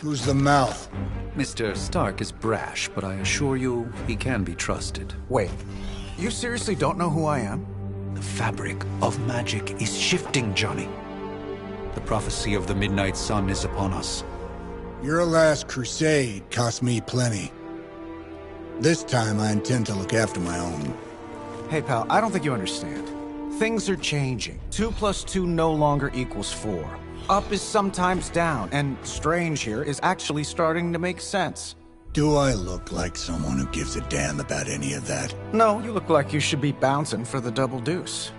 Who's the mouth? Mr. Stark is brash, but I assure you, he can be trusted. Wait, you seriously don't know who I am? The fabric of magic is shifting, Johnny. The prophecy of the Midnight Sun is upon us. Your last crusade cost me plenty. This time I intend to look after my own. Hey pal, I don't think you understand. Things are changing. 2 + 2 no longer equals 4. Up is sometimes down, and strange here is actually starting to make sense. Do I look like someone who gives a damn about any of that? No, you look like you should be bouncing for the double deuce.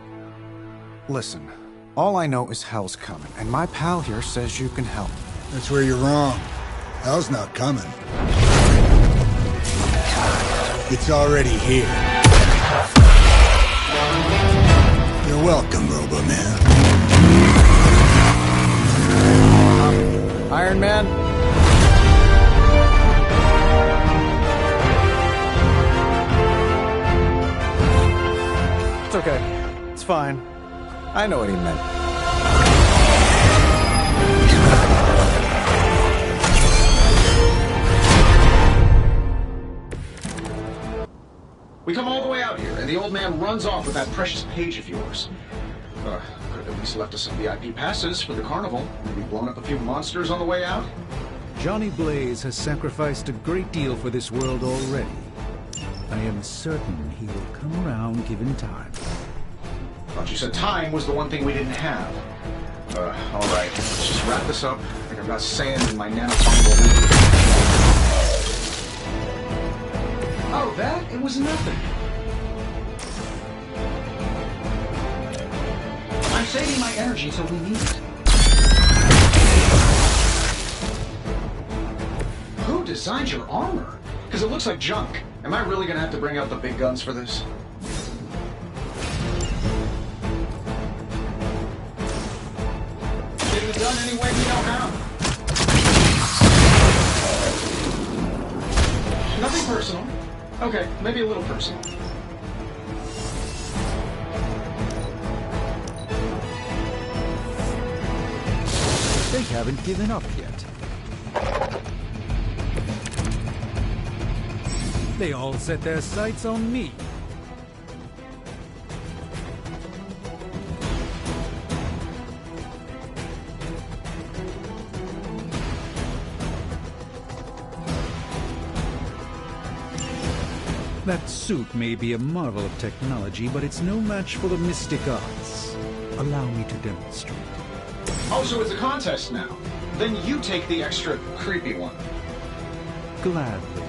Listen, all I know is hell's coming, and my pal here says you can help. That's where you're wrong. Hell's not coming. It's already here. You're welcome, Robo-Man. Iron Man? It's okay. It's fine. I know what he meant. We come all the way out here, and the old man runs off with that precious page of yours. Could have at least left us some VIP passes for the carnival. Maybe blown up a few monsters on the way out. Johnny Blaze has sacrificed a great deal for this world already. I am certain he will come around given time. Thought you said time was the one thing we didn't have. All right. Let's just wrap this up. I think I've got sand in my nanofungible. Oh, that? It was nothing. I'm saving my energy till we need it. Who designed your armor? Because it looks like junk. Am I really gonna have to bring out the big guns for this? Getting it done any way we know how. Nothing personal. Okay, maybe a little personal. They haven't given up yet. They all set their sights on me. That suit may be a marvel of technology, but it's no match for the mystic arts. Allow me to demonstrate. Oh, so it's a contest now. Then you take the extra creepy one. Gladly.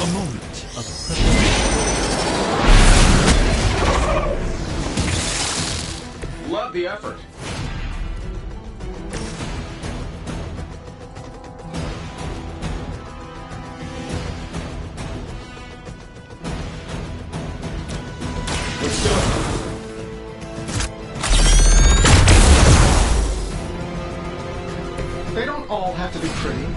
A moment of preparation. Love the effort. Let's do it. They don't all have to be pretty.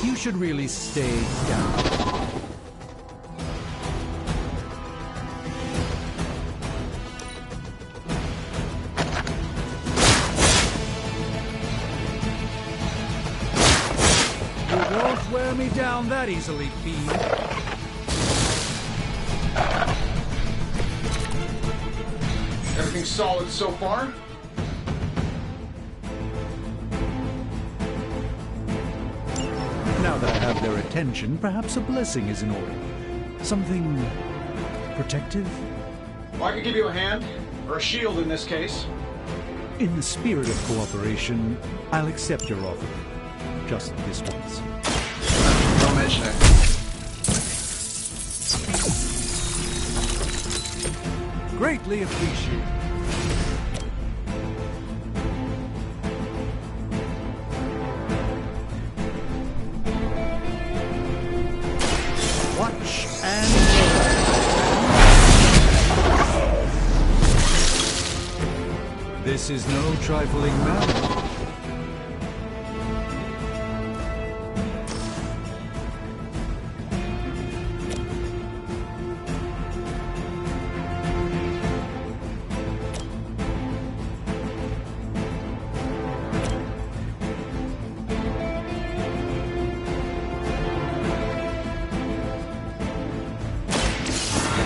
You should really stay down. You won't wear me down that easily, Fiend. Everything solid so far? Now that I have their attention, perhaps a blessing is in order. Something protective? Well, I could give you a hand, or a shield in this case. In the spirit of cooperation, I'll accept your offer. Just this once. Don't mention it. Greatly appreciated. Watch and learn. This is no trifling matter.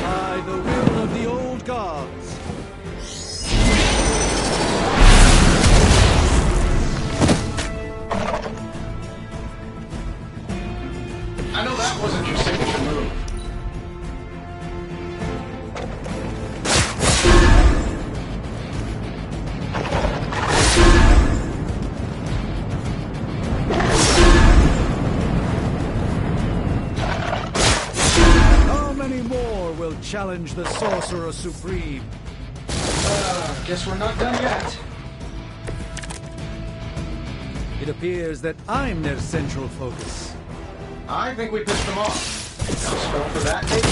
By the will of the old gods. I know that wasn't your signature move. How many more will challenge the Sorcerer Supreme? Guess we're not done yet. It appears that I'm their central focus. I think we pissed them off. Now spell for that, maybe?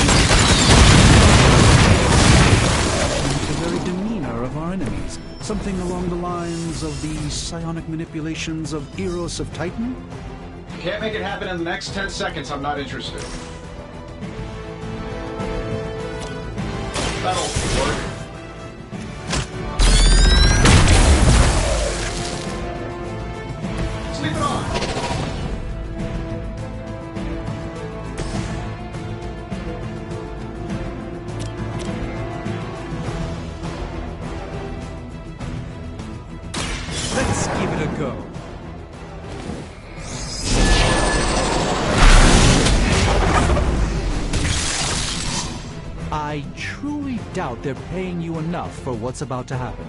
The very demeanor of our enemies. Something along the lines of the psionic manipulations of Eros of Titan? Can't make it happen in the next 10 seconds, I'm not interested. That'll work. Sleep it on! Let's give it a go. I truly doubt they're paying you enough for what's about to happen.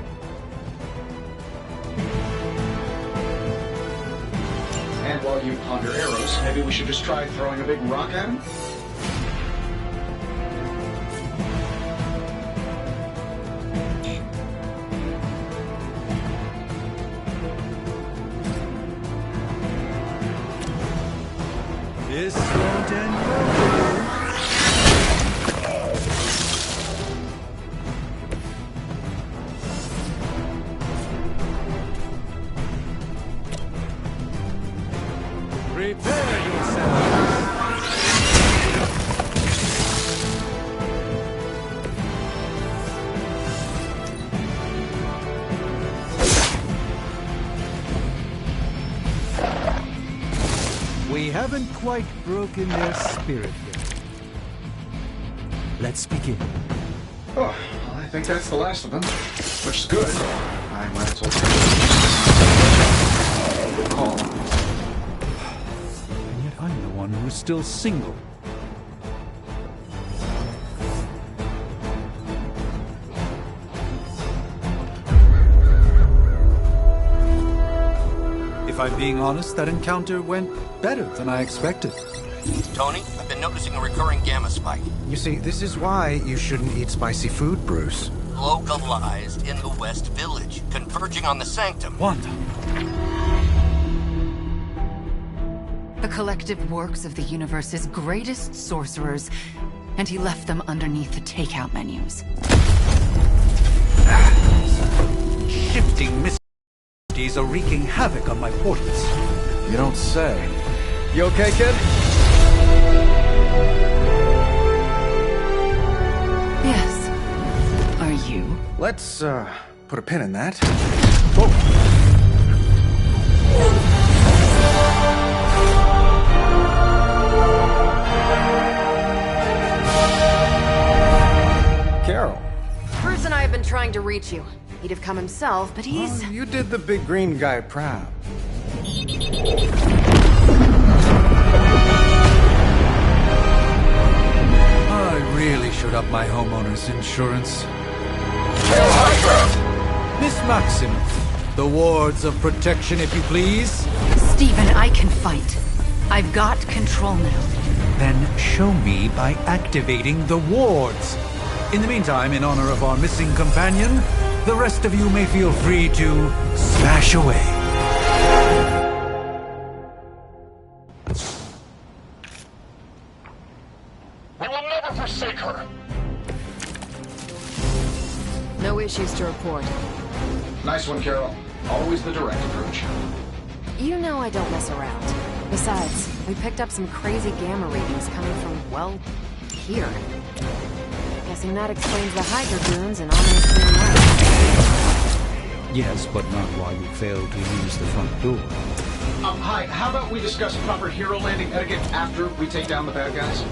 And while you ponder arrows, maybe we should just try throwing a big rock at him? This won't end well. Prepare yourself. We haven't quite broken their spirit yet. Let's begin. Oh, well, I think that's the last of them. Which is good. I might as well take a call. And yet I'm the one who's still single. If I'm being honest, that encounter went better than I expected. Tony, I've been noticing a recurring gamma spike. You see, this is why you shouldn't eat spicy food, Bruce. Localized in the West Village, converging on the Sanctum. Wanda. The collective works of the universe's greatest sorcerers, and he left them underneath the takeout menus. Shifting mysteries are wreaking havoc on my portals. You don't say. You okay, kid? Yes. Are you? Let's, put a pin in that. Carol. Bruce and I have been trying to reach you. He'd have come himself, but he's... You did the big green guy proud. I really should up my homeowner's insurance. Miss Maximoff, the wards of protection, if you please. Stephen, I can fight. I've got control now. Then show me by activating the wards. In the meantime, in honor of our missing companion, the rest of you may feel free to smash away. Never forsake her. No issues to report. Nice one, Carol. Always the direct approach. You know I don't mess around. Besides, we picked up some crazy gamma readings coming from, well, here. Guessing that explains the Hydra goons and ominous green lights. Yes, but not why you failed to use the front door. Hi, how about we discuss proper hero landing etiquette after we take down the bad guys?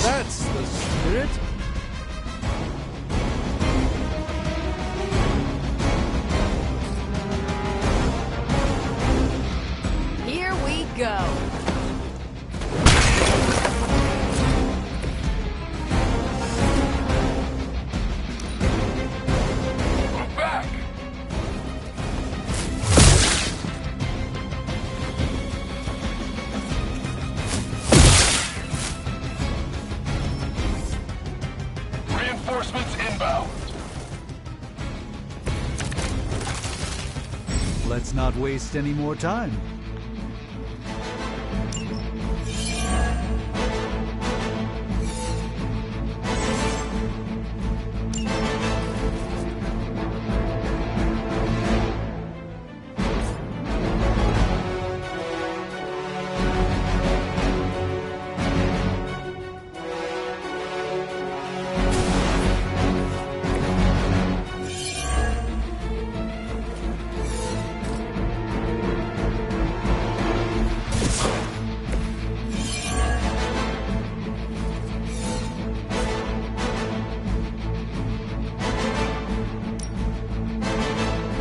That's the spirit. Here we go. Move back. Reinforcements inbound. Let's not waste any more time.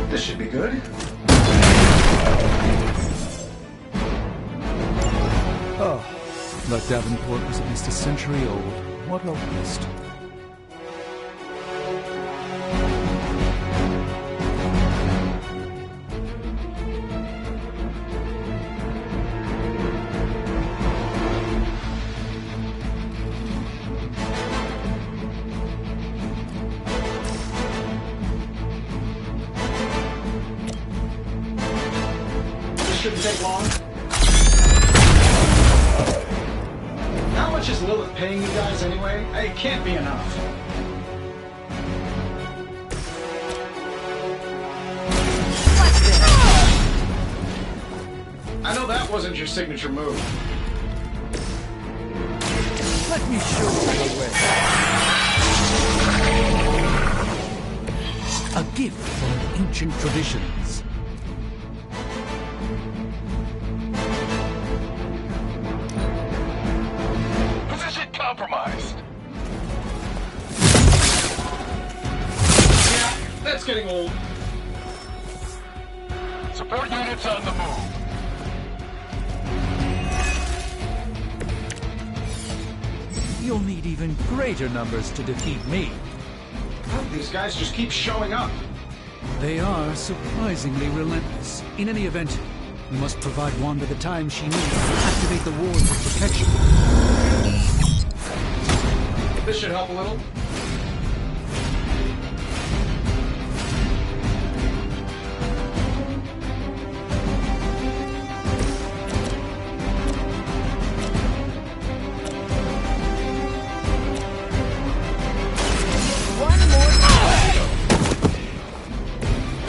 This should be good. Oh, but Davenport was at least a century old. What a waste. Shouldn't take long. How much is Lilith paying you guys anyway? It can't be enough. I know that wasn't your signature move. Let me show you the way. A gift from ancient traditions. Position compromised. Yeah, that's getting old. Support units on the move. You'll need even greater numbers to defeat me. These guys just keep showing up. They are surprisingly relentless. In any event, we must provide Wanda the time she needs to activate the wards of protection. This should help a little. One more time.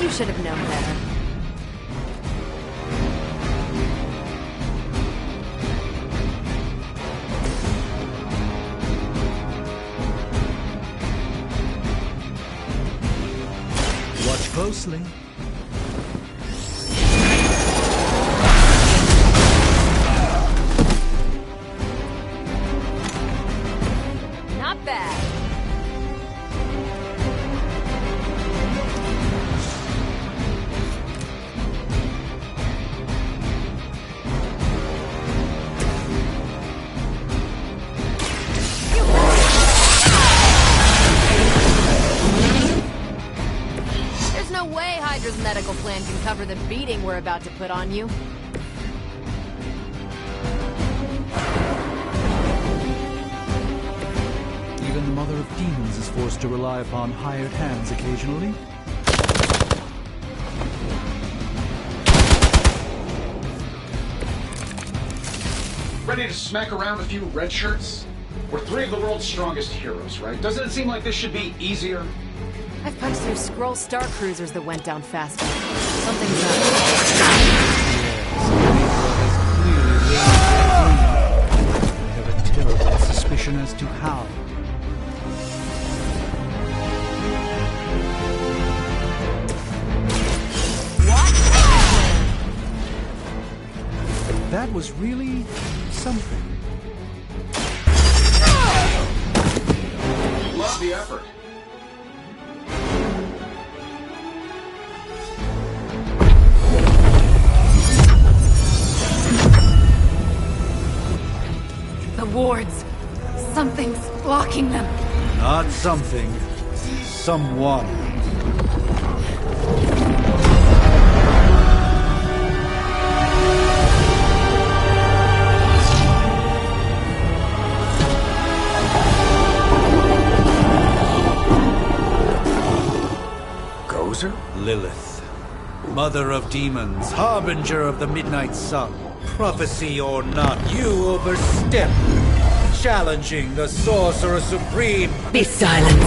You should have known better. closely. Not bad. There's no way Hydra's medical plan can cover the beating we're about to put on you. Even the Mother of Demons is forced to rely upon hired hands occasionally. Ready to smack around a few red shirts? We're three of the world's strongest heroes, right? Doesn't it seem like this should be easier? I've punched through Skrull Star Cruisers that went down faster. Something's up. I have a terrible suspicion as to how. That was really something. Love the effort. The wards. Something's blocking them. Not something. Someone. Lilith, Mother of Demons, Harbinger of the Midnight Sun. Prophecy or not, you overstep, challenging the Sorcerer Supreme. Be silent.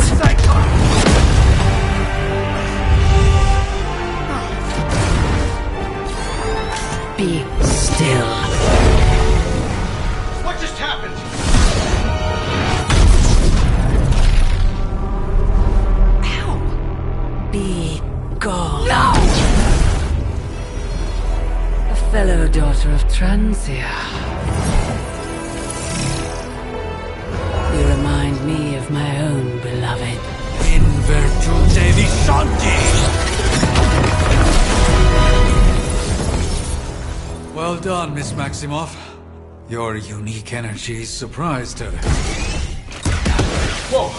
Be still. What just happened? Be gone. No! A fellow daughter of Transia. You remind me of my own beloved. In virtute vishanti! Well done, Miss Maximoff. Your unique energy surprised her. Whoa!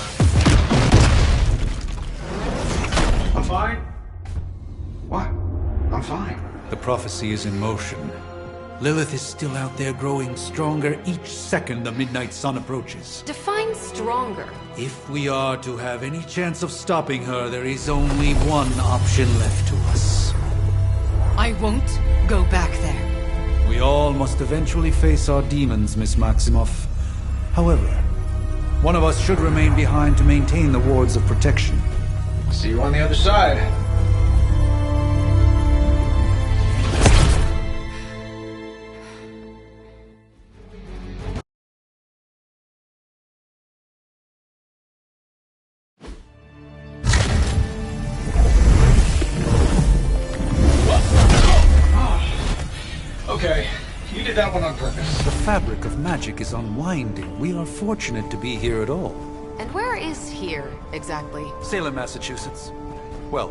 I'm fine. What? I'm fine. The prophecy is in motion. Lilith is still out there growing stronger each second the midnight sun approaches. Define stronger. If we are to have any chance of stopping her, there is only one option left to us. I won't go back there. We all must eventually face our demons, Miss Maximoff. However, one of us should remain behind to maintain the wards of protection. See you on the other side. Okay, you did that one on purpose. The fabric of magic is unwinding. We are fortunate to be here at all. And where is here, exactly? Salem, Massachusetts. Well,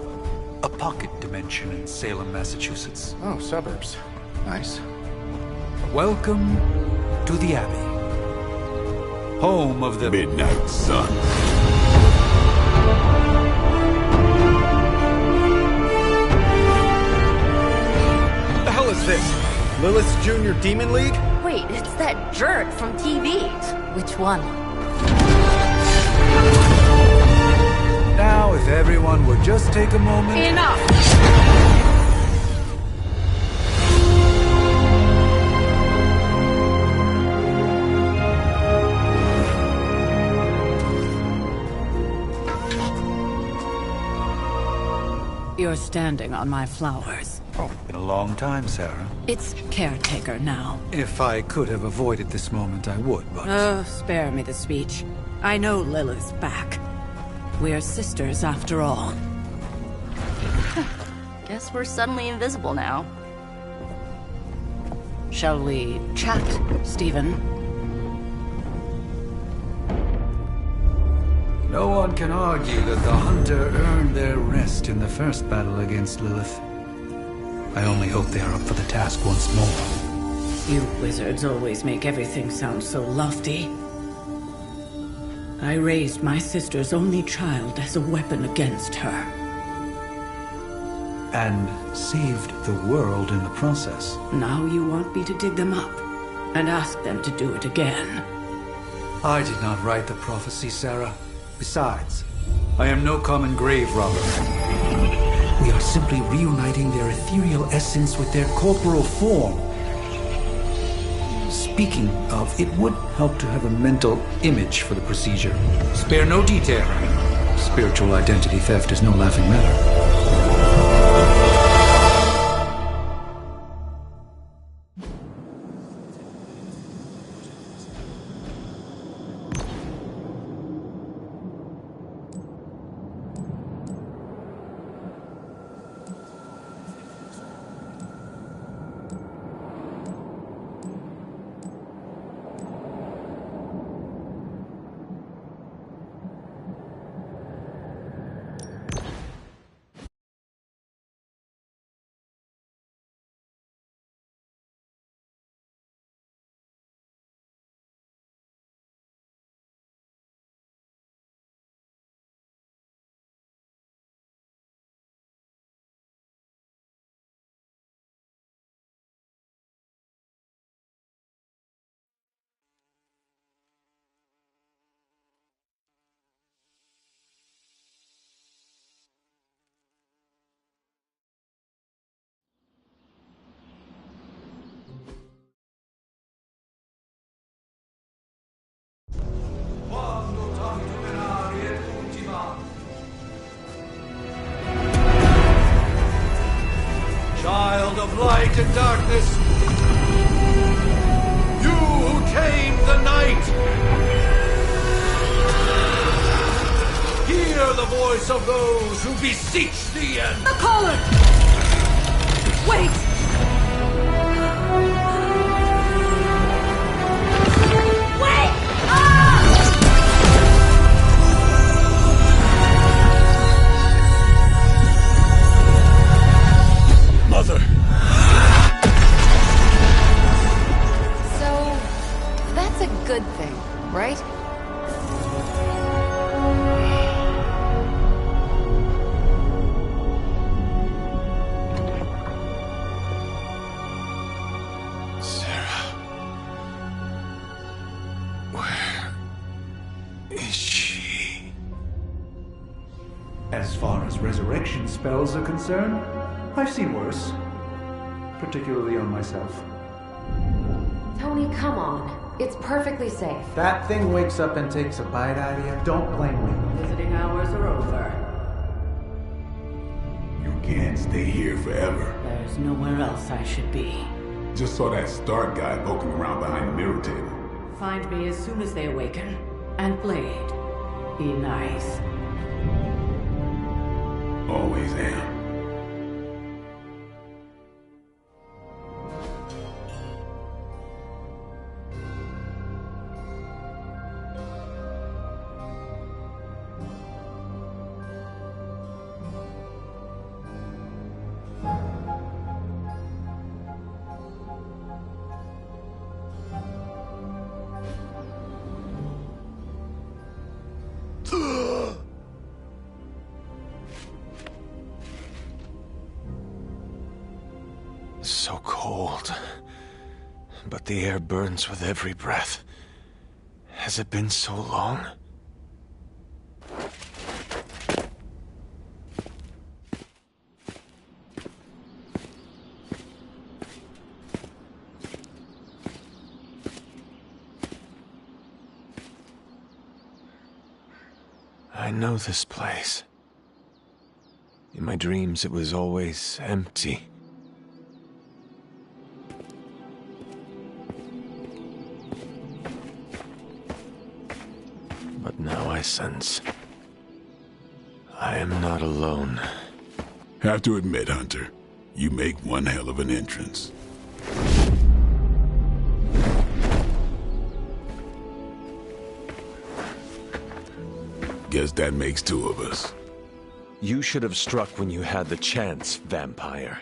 a pocket dimension in Salem, Massachusetts. Oh, suburbs. Nice. Welcome to the Abbey. Home of the Midnight Sun. The hell is this? Lilith's Junior Demon League? Wait, it's that jerk from TV. Which one? Now, if everyone would just take a moment... Enough! You're standing on my flowers. Oh, been a long time, Sarah. It's caretaker now. If I could have avoided this moment, I would, but... Oh, spare me the speech. I know Lilith's back. We're sisters after all. Guess we're suddenly invisible now. Shall we chat, Stephen? No one can argue that the Hunter earned their rest in the first battle against Lilith. I only hope they are up for the task once more. You wizards always make everything sound so lofty. I raised my sister's only child as a weapon against her. And saved the world in the process. Now you want me to dig them up and ask them to do it again. I did not write the prophecy, Sarah. Besides, I am no common grave robber. We are simply reuniting their ethereal essence with their corporal form. Speaking of, it would help to have a mental image for the procedure. Spare no detail. Spiritual identity theft is no laughing matter. Child of light and darkness, you who tamed the night, hear the voice of those who beseech thee and... The collar! Wait! Wait! Ah! Mother! So, that's a good thing, right? Sarah. Where is she? As far as resurrection spells are concerned, I've seen worse. Particularly on myself. Tony, come on. It's perfectly safe. That thing wakes up and takes a bite out of you. Don't blame me. Visiting hours are over. You can't stay here forever. There's nowhere else I should be. Just saw that Stark guy poking around behind the mirror table. Find me as soon as they awaken. And Blade, be nice. Always am. So cold. But the air burns with every breath. Has it been so long? I know this place. In my dreams, it was always empty. But now I sense I am not alone. Have to admit, Hunter, you make one hell of an entrance. Guess that makes two of us. You should have struck when you had the chance, vampire.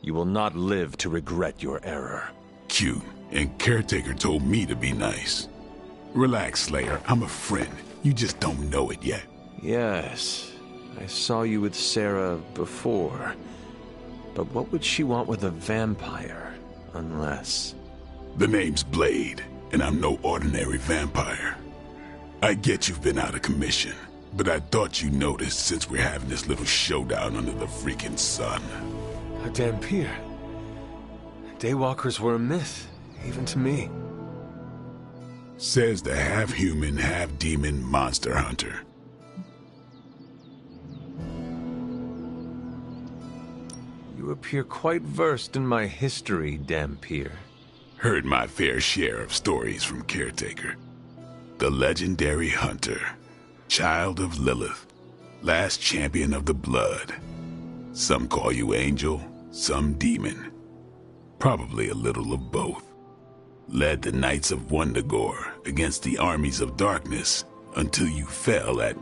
You will not live to regret your error. Cute, and Caretaker told me to be nice. Relax, Slayer, I'm a friend. You just don't know it yet. Yes, I saw you with Sarah before. But what would she want with a vampire, unless... The name's Blade, and I'm no ordinary vampire. I get you've been out of commission, but I thought you noticed since we're having this little showdown under the freaking sun. Dampier. Daywalkers were a myth, even to me. Says the half-human, half-demon monster hunter. You appear quite versed in my history, Dampier. Heard my fair share of stories from Caretaker. The legendary hunter, child of Lilith, last champion of the blood. Some call you angel, some demon. Probably a little of both. Led the Knights of Wundagore against the armies of darkness until you fell at...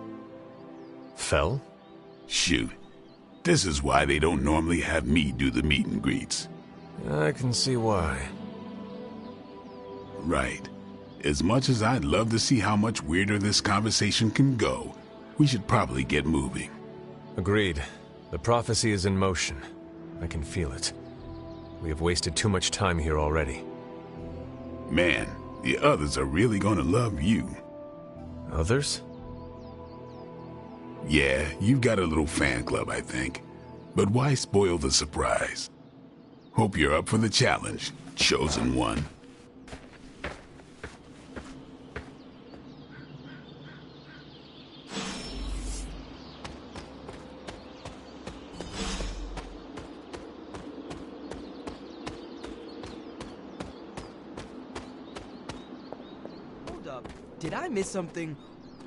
Fell? Shoot. This is why they don't normally have me do the meet and greets. I can see why. Right. As much as I'd love to see how much weirder this conversation can go, we should probably get moving. Agreed. The prophecy is in motion. I can feel it. We have wasted too much time here already. Man, the others are really gonna love you. Others? Yeah, you've got a little fan club, I think. But why spoil the surprise? Hope you're up for the challenge, chosen one. Did I miss something,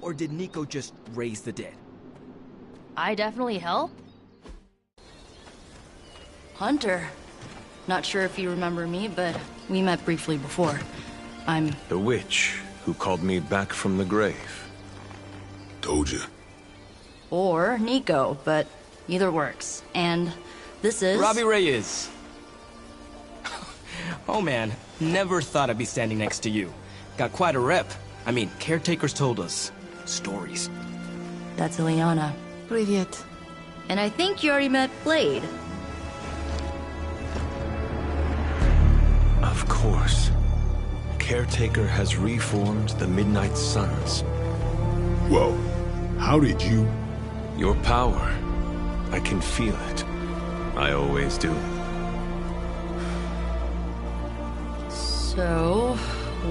or did Nico just raise the dead? I definitely help. Hunter. Not sure if you remember me, but we met briefly before. I'm... The witch who called me back from the grave. Told you. Or Nico, but either works. And this is... Robbie Reyes. Oh man, never thought I'd be standing next to you. Got quite a rep. I mean, caretakers told us stories. That's Ileana. Привет. And I think you already met Blade. Of course. Caretaker has reformed the Midnight Suns. Whoa. How did you... Your power. I can feel it. I always do. So...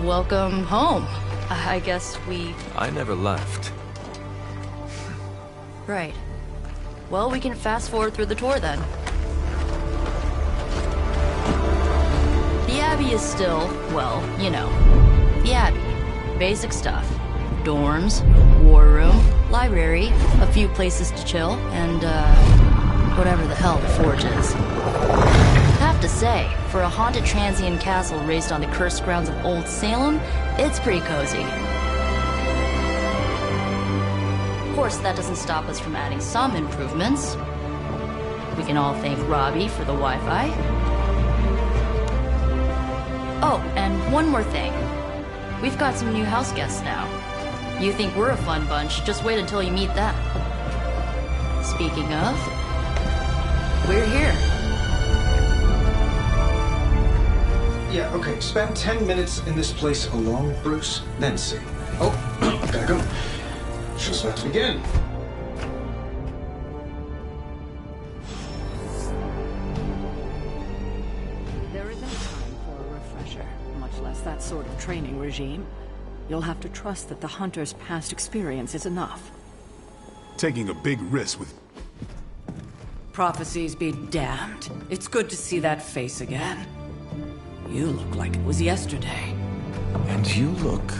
welcome home. I guess we... I never left. Right. Well, we can fast forward through the tour then. The Abbey is still, well, you know, the Abbey. Basic stuff. Dorms, war room, library, a few places to chill, and, whatever the hell the Forge is. Have to say, for a haunted transient castle raised on the cursed grounds of Old Salem, it's pretty cozy. Of course, that doesn't stop us from adding some improvements. We can all thank Robbie for the Wi-Fi. Oh, and one more thing. We've got some new house guests now. You think we're a fun bunch, just wait until you meet them. Speaking of, we're here. Yeah, okay. Spend 10 minutes in this place alone, Bruce, then see. Oh, gotta go. Just about to begin. There isn't time for a refresher, much less that sort of training regime. You'll have to trust that the Hunter's past experience is enough. Taking a big risk with... Prophecies be damned. It's good to see that face again. You look like it was yesterday. And you look...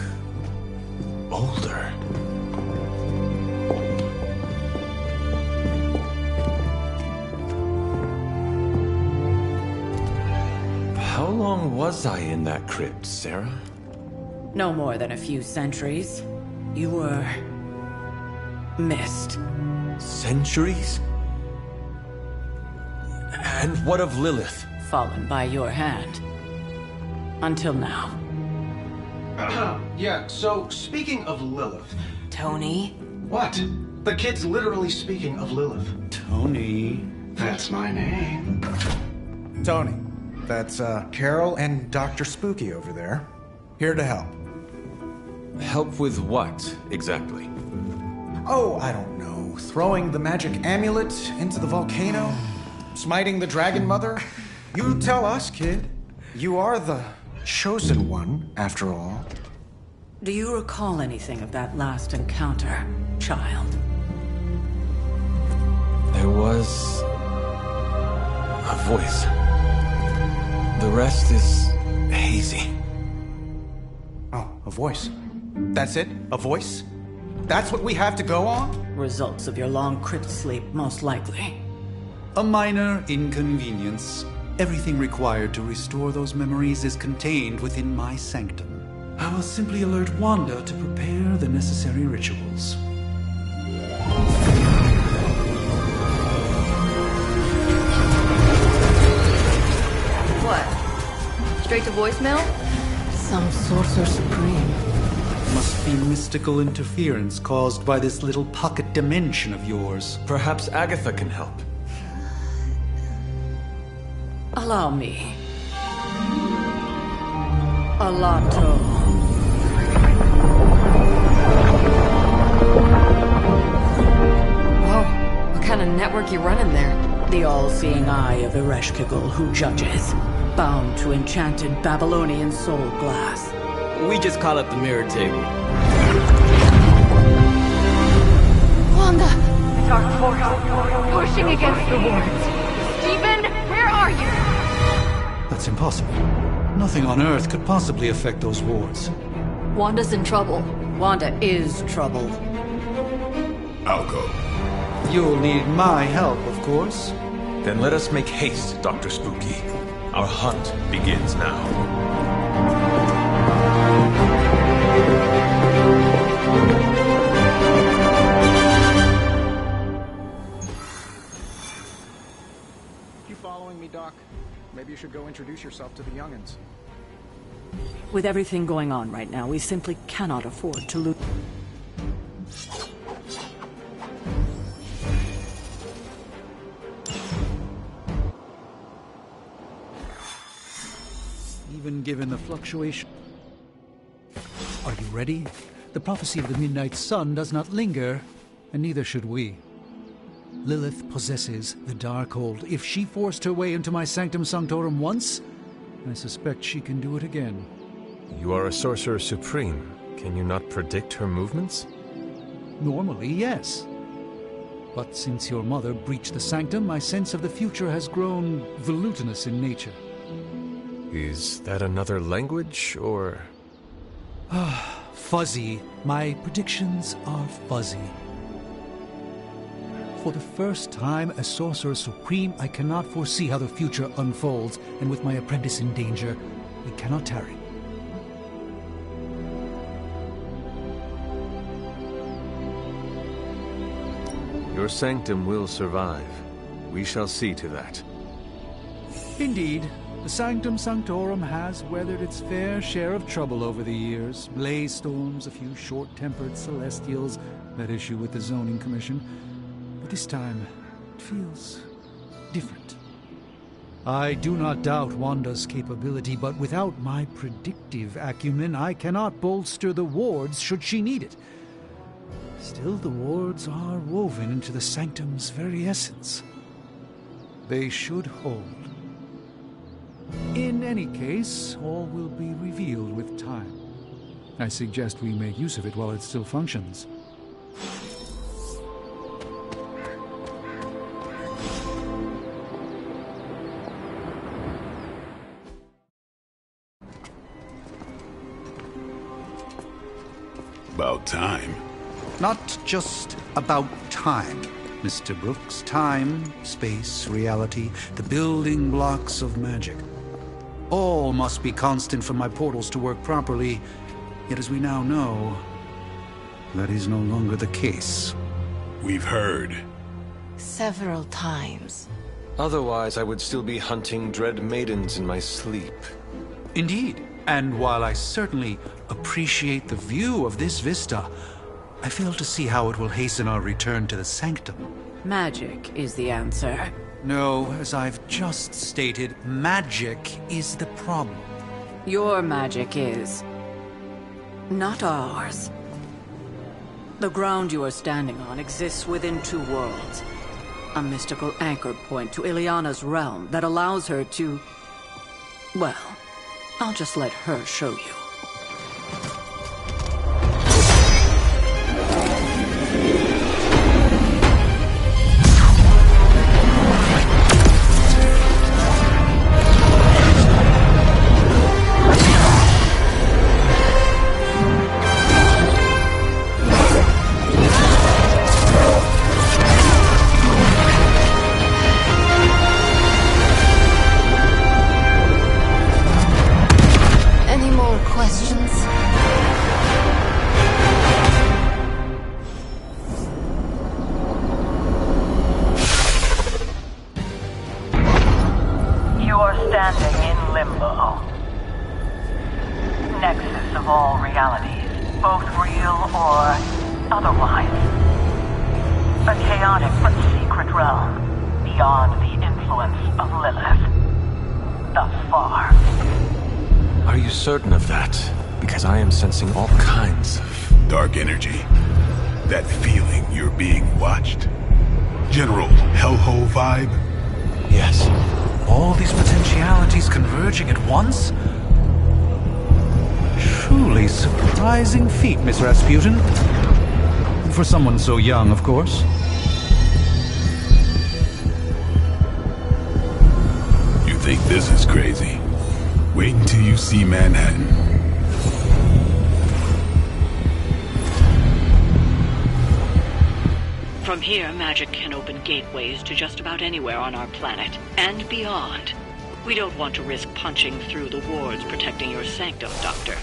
older. How long was I in that crypt, Sarah? No more than a few centuries. You were... missed. Centuries? And what of Lilith? Fallen by your hand. Until now. Yeah, so speaking of Lilith... Tony? What? The kid's literally speaking of Lilith. Tony. That's my name. Tony, that's Carol and Dr. Spooky over there. Here to help. Help with what, exactly? Oh, I don't know. Throwing the magic amulet into the volcano? Smiting the Dragon Mother? You tell us, kid. You are the chosen one, after all. Do you recall anything of that last encounter, child? There was... a voice. The rest is hazy. Oh, a voice. That's it? A voice? That's what we have to go on? Results of your long crypt sleep, most likely. A minor inconvenience. Everything required to restore those memories is contained within my sanctum. I will simply alert Wanda to prepare the necessary rituals. What? Straight to voicemail? Some sorcerer supreme. Must be mystical interference caused by this little pocket dimension of yours. Perhaps Agatha can help. Allow me. Alato. Whoa, what kind of network you running there? The all-seeing eye of Ereshkigal who judges. Bound to enchanted Babylonian soul glass. We just call it the mirror table. Wanda! Dark force, pushing against the wards. Stephen, where are you? That's impossible. Nothing on Earth could possibly affect those wards. Wanda's in trouble. Wanda is trouble. I'll go. You'll need my help, of course. Then let us make haste, Dr. Spooky. Our hunt begins now. You following me, Doc? Maybe you should go introduce yourself to the youngins. With everything going on right now, we simply cannot afford to lose. Even given the fluctuation. Are you ready? The prophecy of the Midnight Sun does not linger, and neither should we. Lilith possesses the Darkhold. If she forced her way into my Sanctum Sanctorum once, I suspect she can do it again. You are a Sorcerer Supreme. Can you not predict her movements? Normally, yes. But since your mother breached the Sanctum, my sense of the future has grown volutinous in nature. Is that another language, or...? Fuzzy. My predictions are fuzzy. For the first time as Sorcerer Supreme, I cannot foresee how the future unfolds, and with my apprentice in danger, we cannot tarry. Your sanctum will survive. We shall see to that. Indeed. The Sanctum Sanctorum has weathered its fair share of trouble over the years. Blaze storms, a few short-tempered celestials, that issue with the Zoning Commission. But this time, it feels different. I do not doubt Wanda's capability, but without my predictive acumen, I cannot bolster the wards should she need it. Still, the wards are woven into the Sanctum's very essence. They should hold. In any case, all will be revealed with time. I suggest we make use of it while it still functions. About time. Not just about time, Mr. Brooks. Time, space, reality, the building blocks of magic. All must be constant for my portals to work properly. Yet as we now know, that is no longer the case. We've heard. Several times. Otherwise, I would still be hunting dread maidens in my sleep. Indeed. And while I certainly appreciate the view of this vista, I fail to see how it will hasten our return to the Sanctum. Magic is the answer. No, as I've just stated, magic is the problem. Your magic is... not ours. The ground you are standing on exists within two worlds. A mystical anchor point to Ileana's realm that allows her to... well, I'll just let her show you. Certain of that, because I am sensing all kinds of... dark energy. That feeling you're being watched. General hellhole vibe? Yes. All these potentialities converging at once? Truly surprising feat, Miss Rasputin. For someone so young, of course. You think this is crazy? Wait until you see Manhattan. From here, magic can open gateways to just about anywhere on our planet, and beyond. We don't want to risk punching through the wards protecting your sanctum, Doctor.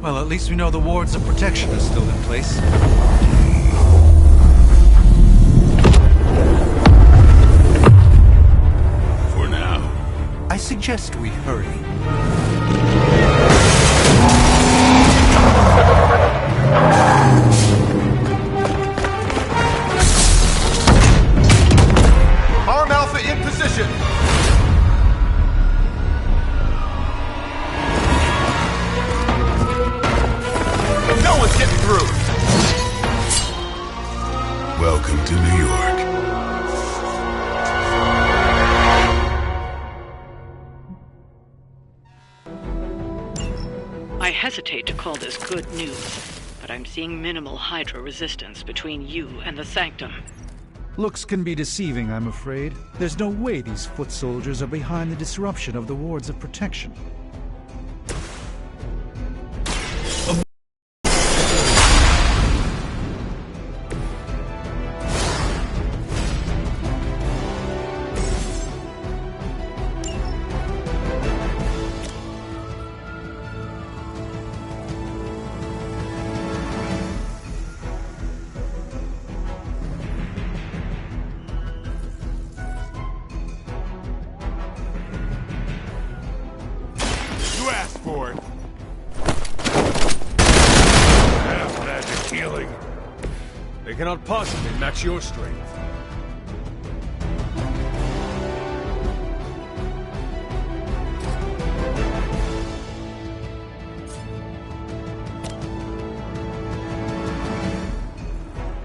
Well, at least we know the wards of protection are still in place. For now. I suggest we hurry. Arm Alpha in position! No one's getting through! Welcome to New York. I hesitate to call this good news, but I'm seeing minimal Hydra resistance between you and the Sanctum. Looks can be deceiving, I'm afraid. There's no way these foot soldiers are behind the disruption of the wards of protection. They cannot possibly match your strength.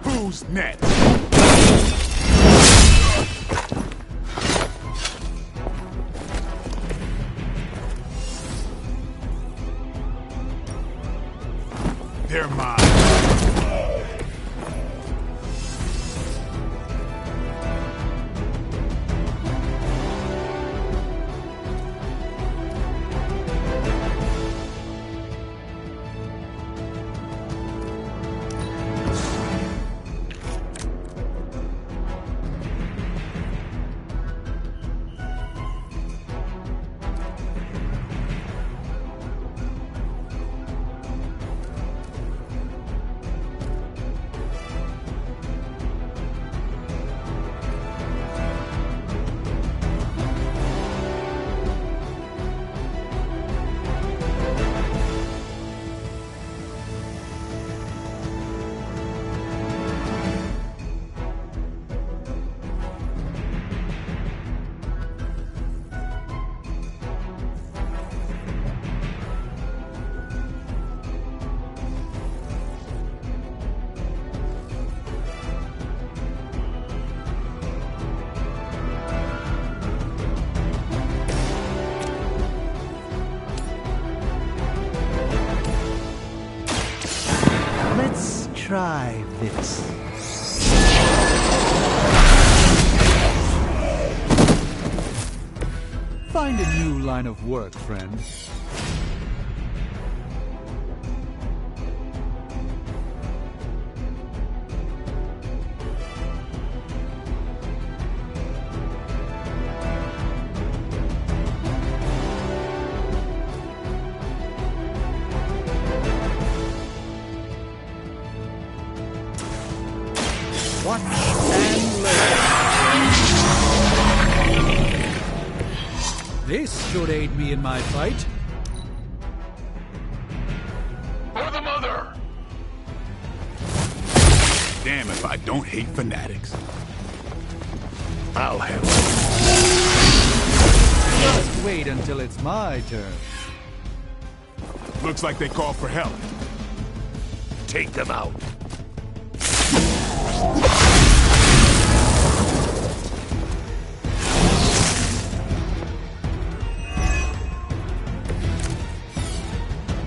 Who's next? They're mine. Try this. Find a new line of work, friend. Watch and learn. This should aid me in my fight. For the mother! Damn if I don't hate fanatics. I'll handle it. Just wait until it's my turn. Looks like they call for help. Take them out.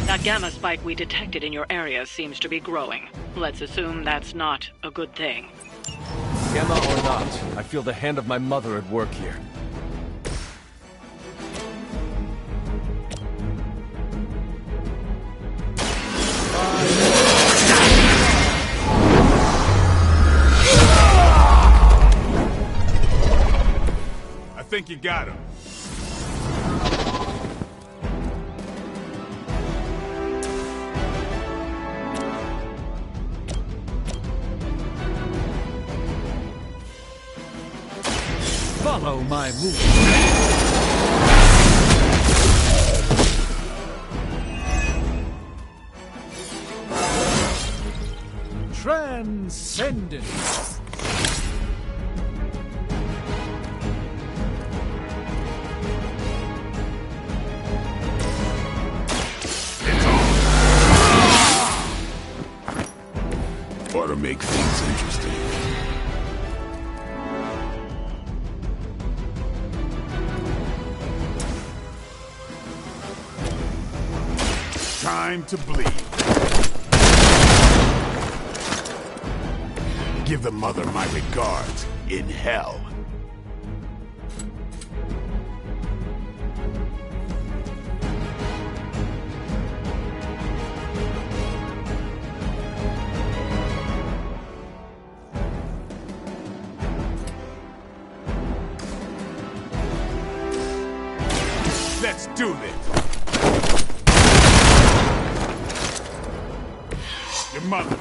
That gamma spike we detected in your area seems to be growing. Let's assume that's not a good thing. Gamma or not, I feel the hand of my mother at work here. I think you got him. Follow my move. Transcendence. Ought to make things interesting. Time to bleed. Give the mother my regards in hell. Let's do this. Your mother.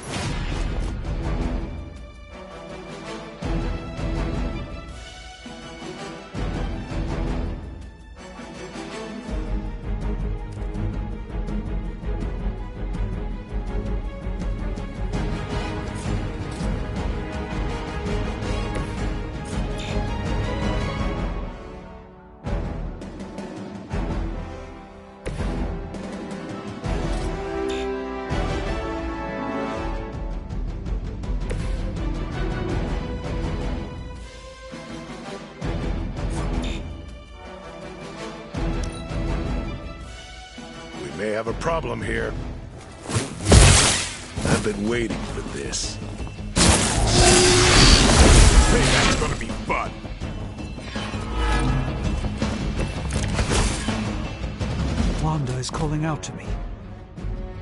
have a problem here. I've been waiting for this. Payback's gonna be fun. Wanda is calling out to me.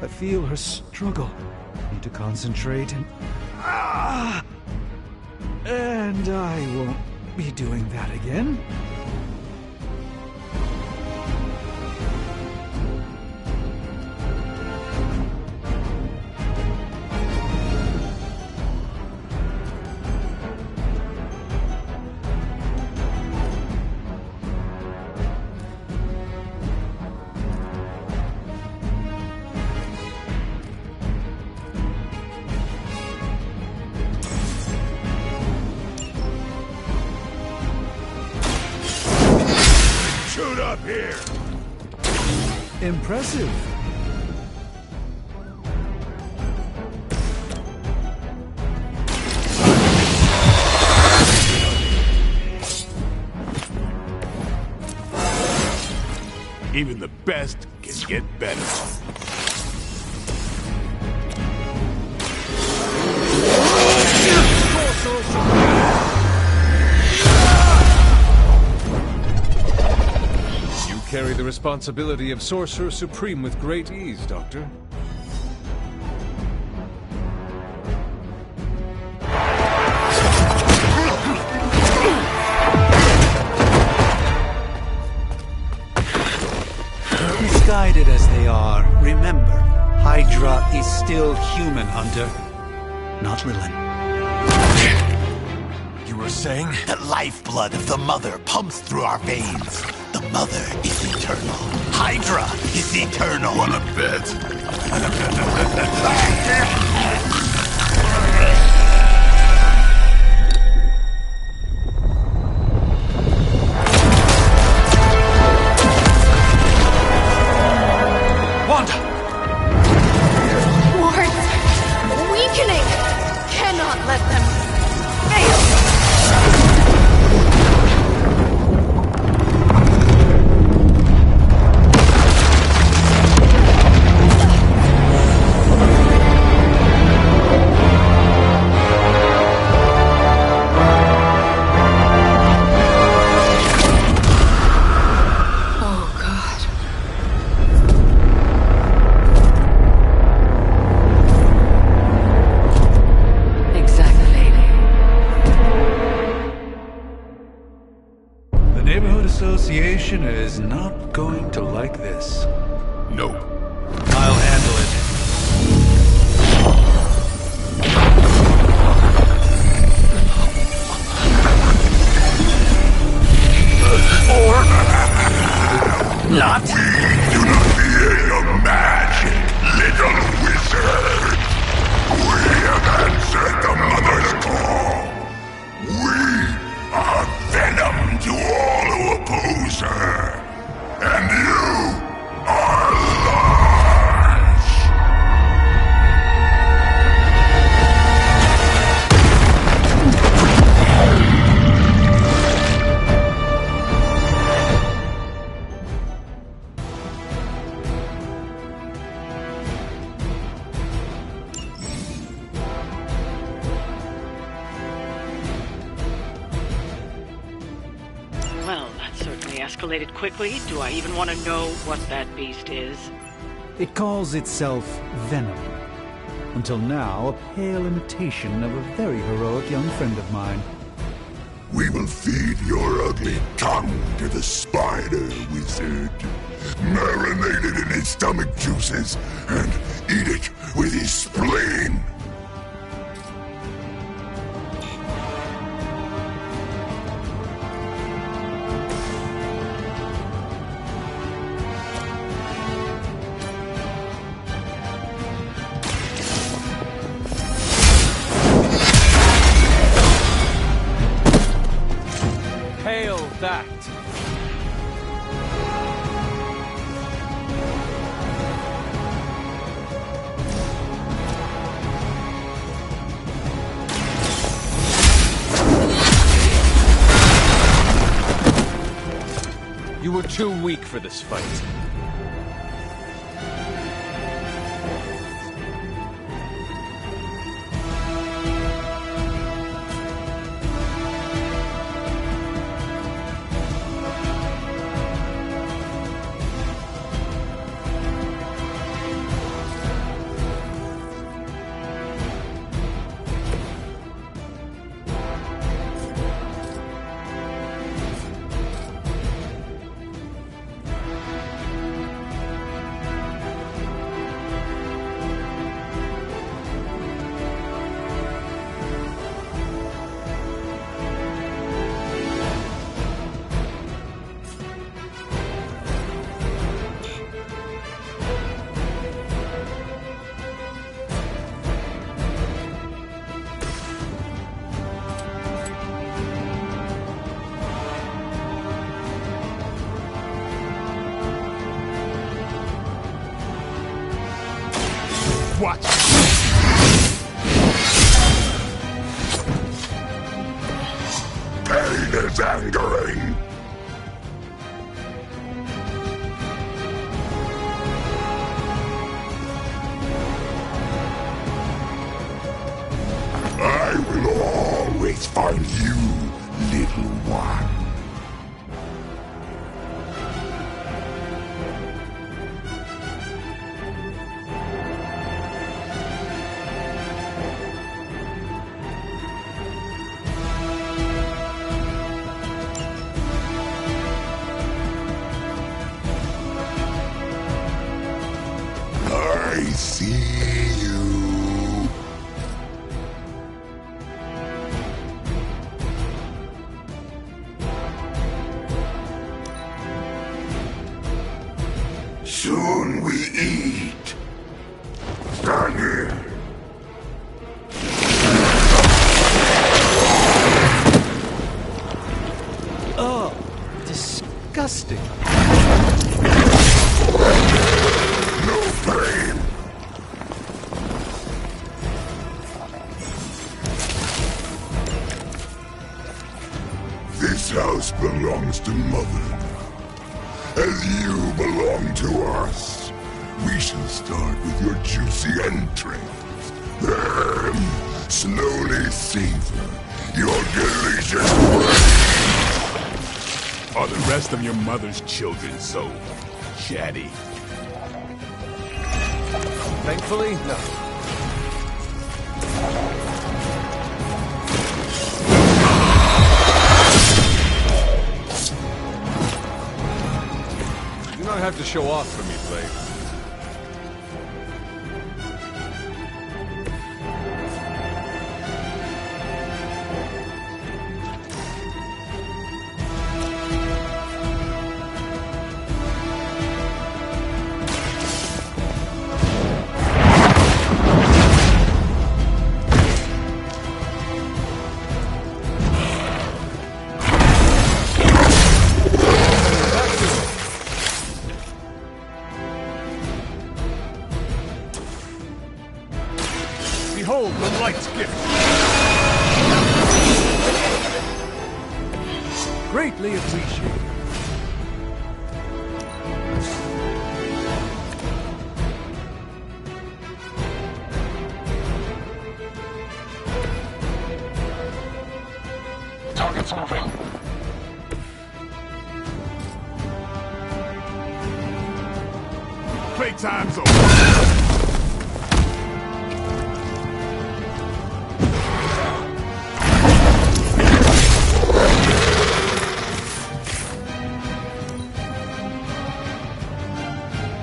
I feel her struggle. Need to concentrate and... And I won't be doing that again. Shoot up here! Impressive. Even the best can get better. You carry the responsibility of Sorcerer Supreme with great ease, Doctor. Misguided as they are, remember, Hydra is still human, Hunter. Not Lilith. You were saying? The lifeblood of the Mother pumps through our veins. The Mother is eternal. Hydra is eternal. Wanna bet? Wanda! Wards! Weakening! Cannot let them fail! Association is not going to like this. Nope. I'll handle it. Or not. We do not fear your magic, little wizard. We have answered the Mother's call. We are venom to all who oppose her. And you are large. Well, that certainly escalated quickly. Do I even want to know what that beast is? It calls itself Venom. Until now, a pale imitation of a very heroic young friend of mine. We will feed your ugly tongue to the spider wizard. Marinate it in his stomach juices and eat it with his spleen. Hail that! You were too weak for this fight. watch. Pain is angering. I will always find you, little one. I see you. Soon we eat. Stand here. Oh, disgusting. No pain. This house belongs to Mother. As you belong to us, we shall start with your juicy entrails. Then, slowly savor your delicious brains. Are the rest of your mother's children so chatty? Thankfully, no. You don't have to show off for me, Blade. Behold the light's gift. Greatly appreciated. Target's moving. Playtime's over.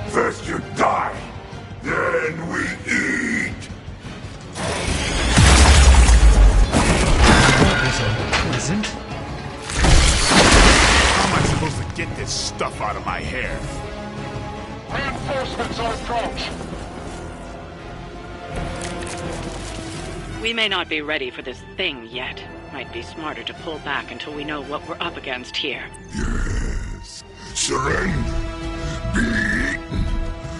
First you die, then we eat. That was unpleasant. How am I supposed to get this stuff out of my hair? Reinforcements on approach. We may not be ready for this thing yet. Might be smarter to pull back until we know what we're up against here. Yes. Surrender. Be eaten.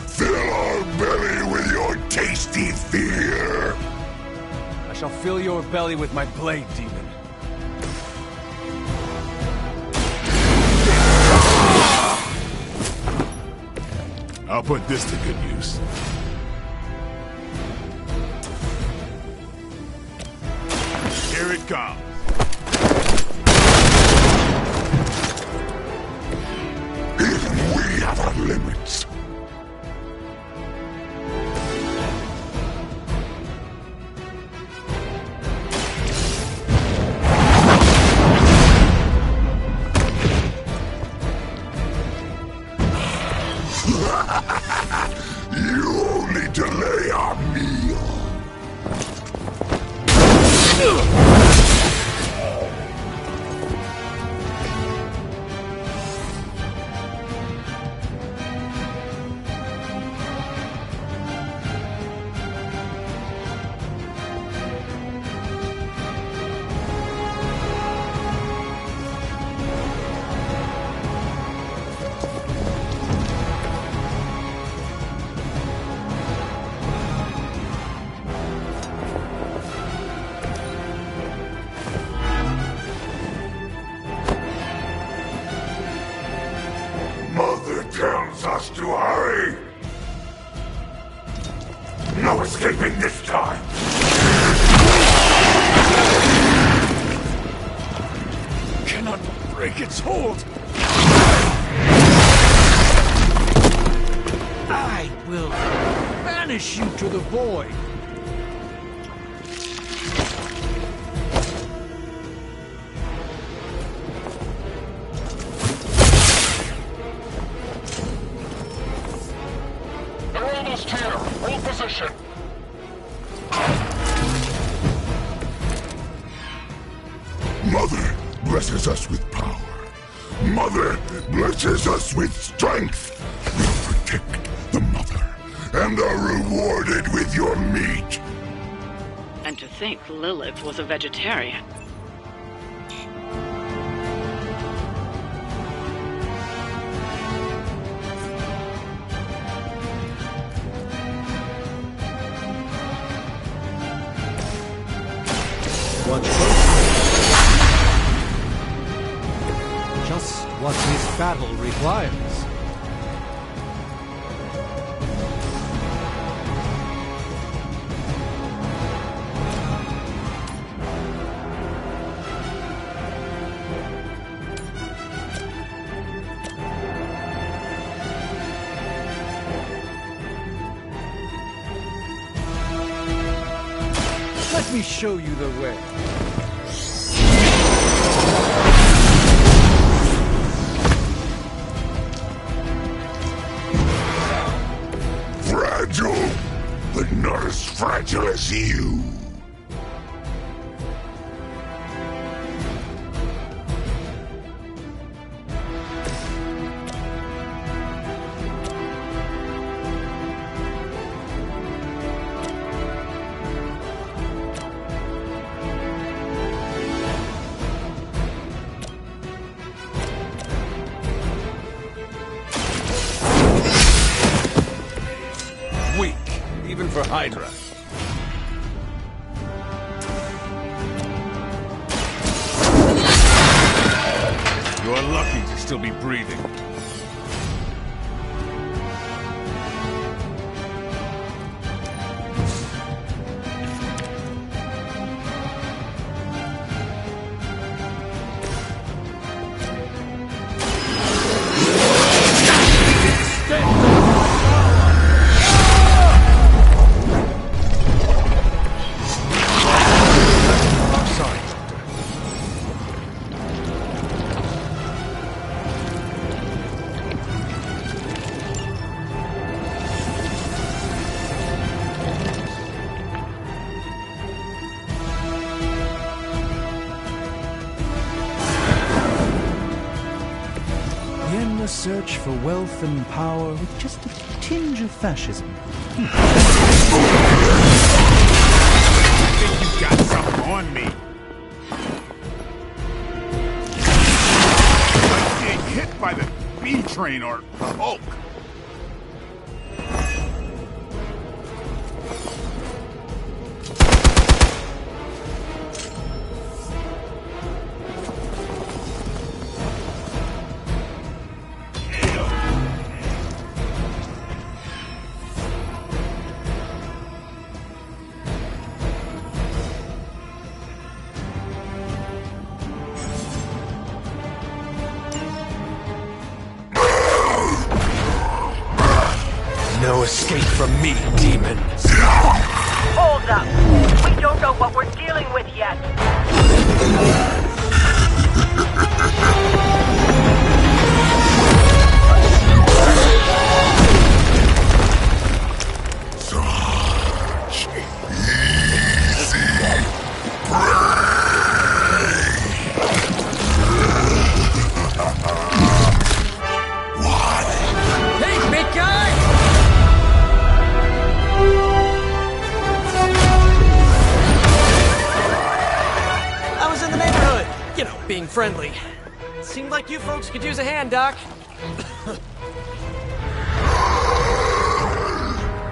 Fill our belly with your tasty fear. I shall fill your belly with my blade, demon. I'll put this to good use. Here it comes. Even we have our limits. You only delay our meal. us to hurry! No escaping this time! Cannot break its hold! I will banish you to the void! They're almost here. Hold position. Mother blesses us with power. Mother blesses us with strength. We protect the mother and are rewarded with your meat. And to think Lilith was a vegetarian. Watch closely. Just what this battle requires. Let me show you the way. Fragile, but not as fragile as you. Weak, even for Hydra. You're lucky to still be breathing. The endless search for wealth and power with just a tinge of fascism. I think you got something on me. Like being hit by the B train or Hulk. No escape from me, demons. Hold up. We don't know what we're dealing with yet. Such easy prey. Hey, big guy! I was in the neighborhood. You know, being friendly. Seemed like you folks could use a hand, Doc.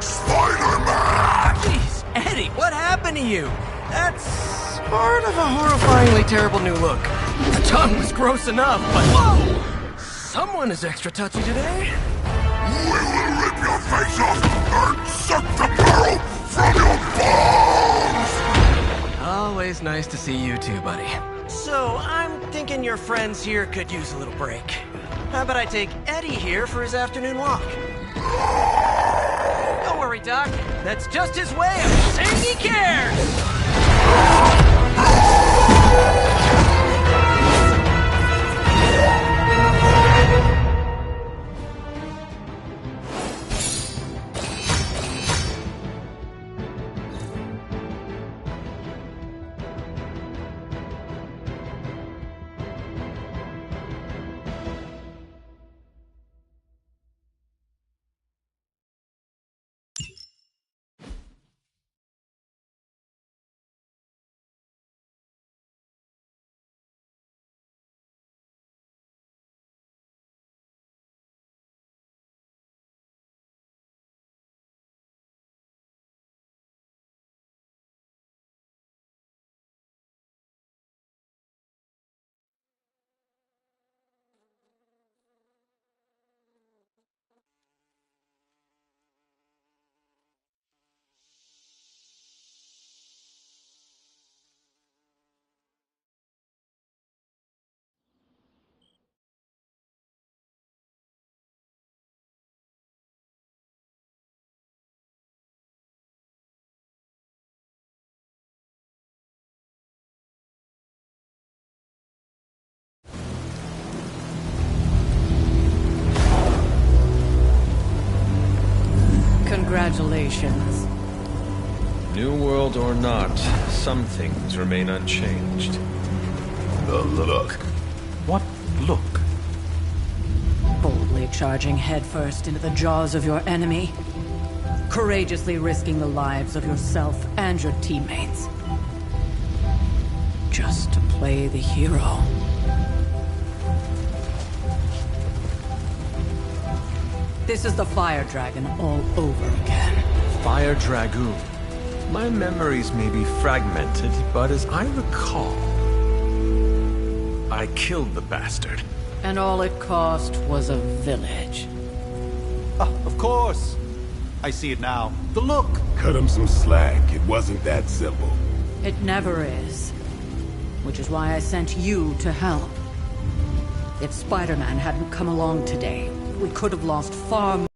Spider-Man! Jeez, Eddie, what happened to you? That's part of a horrifyingly terrible new look. The tongue was gross enough, but whoa! Someone is extra touchy today. We will rip your face off and suck the marrow from your bones! Always nice to see you too, buddy. So, I'm thinking your friends here could use a little break. How about I take Eddie here for his afternoon walk? Don't worry, Doc. That's just his way of saying he cares! Congratulations. New world or not, some things remain unchanged. The look. What look? Boldly charging headfirst into the jaws of your enemy. Courageously risking the lives of yourself and your teammates. Just to play the hero. This is the Fire Dragon all over again. Fire Dragoon. My memories may be fragmented, but as I recall, I killed the bastard. And all it cost was a village. Of course. I see it now. The look. Cut him some slack. It wasn't that simple. It never is. Which is why I sent you to help. If Spider-Man hadn't come along today, we could have lost far more.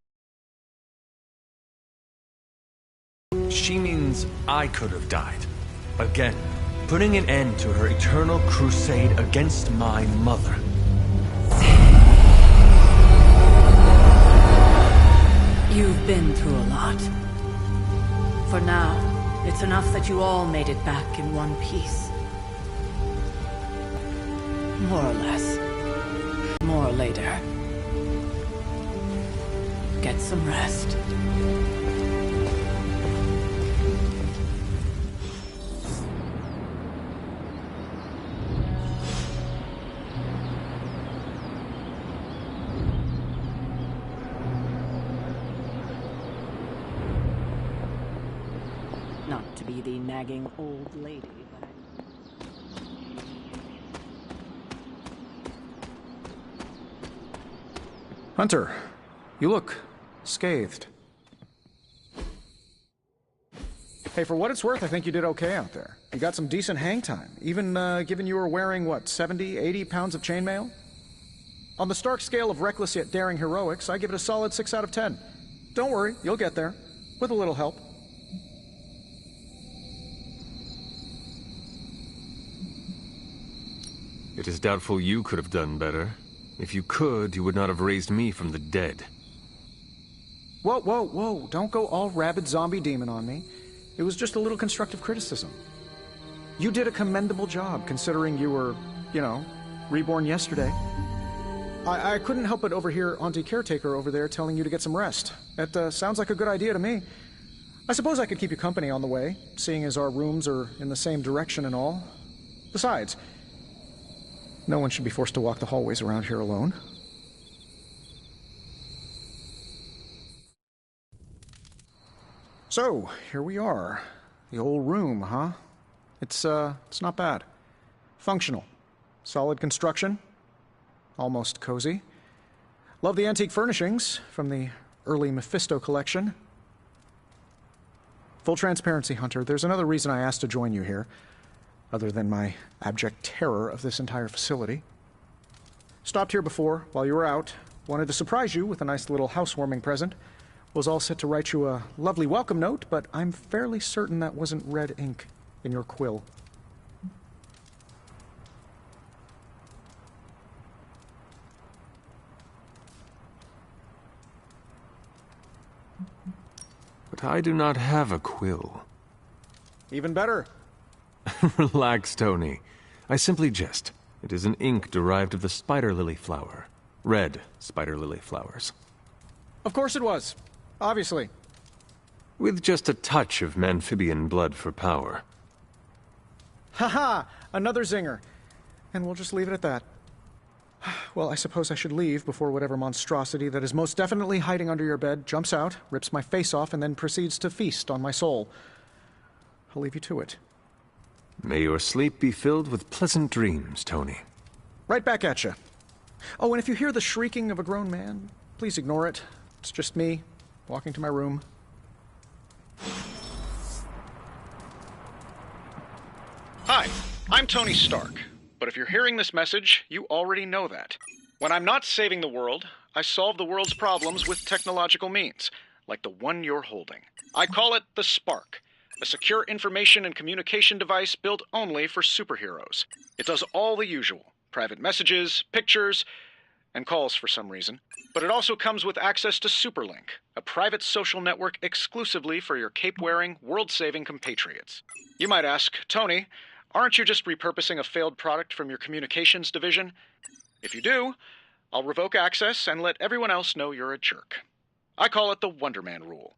She means I could have died. Again, putting an end to her eternal crusade against my mother. You've been through a lot. For now, it's enough that you all made it back in one piece. More or less. More later. Get some rest. Not to be the nagging old lady, but Hunter, you look scathed. Hey, for what it's worth, I think you did okay out there. You got some decent hang time, even given you were wearing, what, 70, 80 pounds of chainmail? On the Stark scale of reckless yet daring heroics, I give it a solid 6 out of 10. Don't worry, you'll get there, with a little help. It is doubtful you could have done better. If you could, you would not have raised me from the dead. Whoa, whoa, whoa, don't go all rabid zombie demon on me. It was just a little constructive criticism. You did a commendable job, considering you were, you know, reborn yesterday. I couldn't help but overhear Auntie Caretaker over there telling you to get some rest. That sounds like a good idea to me. I suppose I could keep you company on the way, seeing as our rooms are in the same direction and all. Besides, no one should be forced to walk the hallways around here alone. So, here we are. The old room, huh? It's not bad. Functional. Solid construction. Almost cozy. Love the antique furnishings, from the early Mephisto collection. Full transparency, Hunter, there's another reason I asked to join you here, other than my abject terror of this entire facility. Stopped here before, while you were out. Wanted to surprise you with a nice little housewarming present. Was all set to write you a lovely welcome note, but I'm fairly certain that wasn't red ink in your quill. But I do not have a quill. Even better. Relax, Tony. I simply jest. It is an ink derived of the spider lily flower. Red spider lily flowers. Of course it was. Obviously. With just a touch of amphibian blood for power. Haha! Another zinger. And we'll just leave it at that. Well, I suppose I should leave before whatever monstrosity that is most definitely hiding under your bed jumps out, rips my face off, and then proceeds to feast on my soul. I'll leave you to it. May your sleep be filled with pleasant dreams, Tony. Right back at you. Oh, and if you hear the shrieking of a grown man, please ignore it. It's just me, walking to my room. Hi, I'm Tony Stark. But if you're hearing this message, you already know that. When I'm not saving the world, I solve the world's problems with technological means, like the one you're holding. I call it the Spark, a secure information and communication device built only for superheroes. It does all the usual, private messages, pictures, and calls for some reason. But it also comes with access to Superlink, a private social network exclusively for your cape-wearing, world-saving compatriots. You might ask, Tony, aren't you just repurposing a failed product from your communications division? If you do, I'll revoke access and let everyone else know you're a jerk. I call it the Wonder Man rule.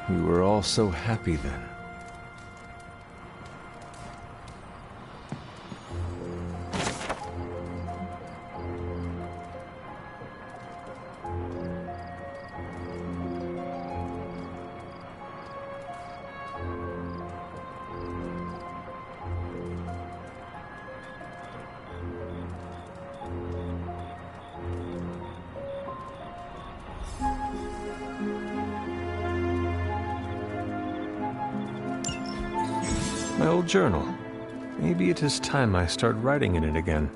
We were all so happy then. My old journal. Maybe it is time I start writing in it again.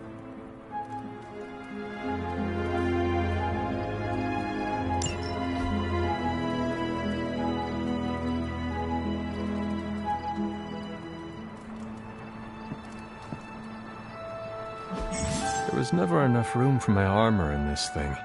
There was never enough room for my armor in this thing.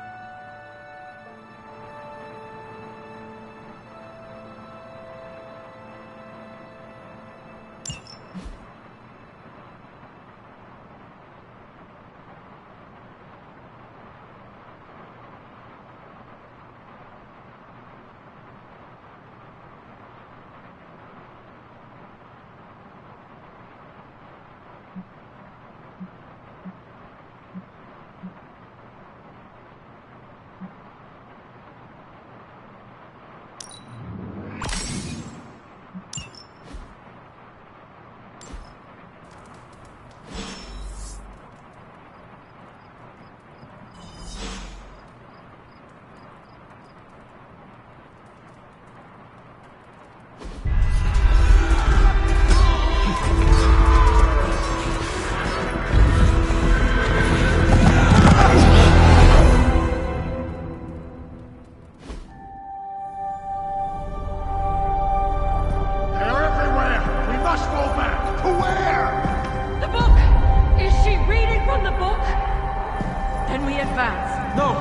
advance. No!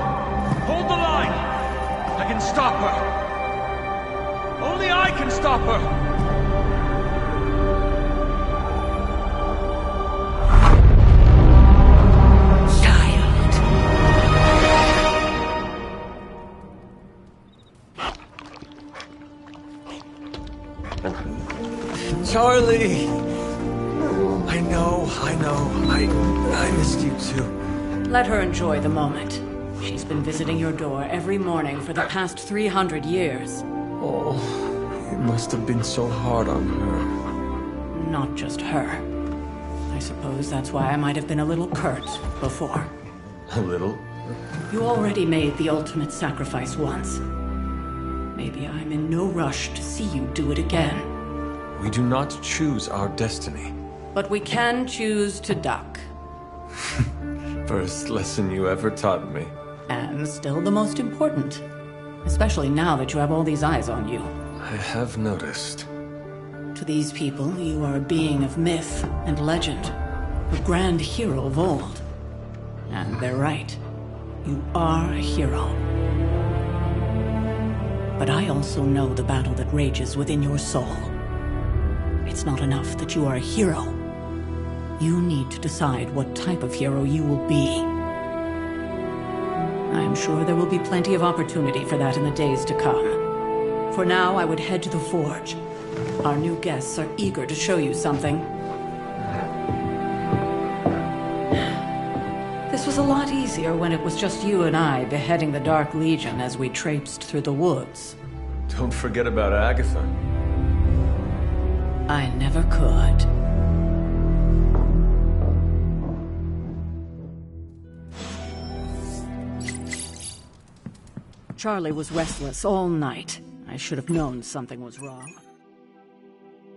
Hold the line! I can stop her! Only I can stop her! Charlie! I know. I missed you too. Let her enjoy the moment. She's been visiting your door every morning for the past 300 years. Oh, it must have been so hard on her. Not just her. I suppose that's why I might have been a little curt before. A little? You already made the ultimate sacrifice once. Maybe I'm in no rush to see you do it again. We do not choose our destiny. But we can choose to duck. First lesson you ever taught me. And still the most important. Especially now that you have all these eyes on you. I have noticed. To these people, you are a being of myth and legend. A grand hero of old. And they're right. You are a hero. But I also know the battle that rages within your soul. It's not enough that you are a hero. You need to decide what type of hero you will be. I am sure there will be plenty of opportunity for that in the days to come. For now, I would head to the forge. Our new guests are eager to show you something. This was a lot easier when it was just you and I beheading the Dark Legion as we traipsed through the woods. Don't forget about Agatha. I never could. Charlie was restless all night. I should have known something was wrong.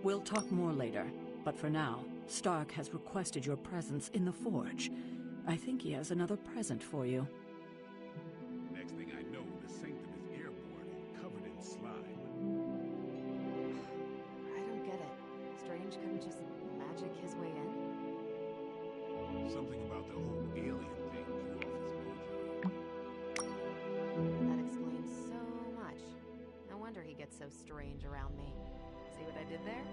We'll talk more later, but for now, Stark has requested your presence in the forge. I think he has another present for you. Next thing I know, the sanctum is airborne and covered in slime. I don't get it. Strange couldn't just magic his way in? Something about the whole alien thing threw off his mojo. That explains so much. No wonder he gets so strange around me. See what I did there?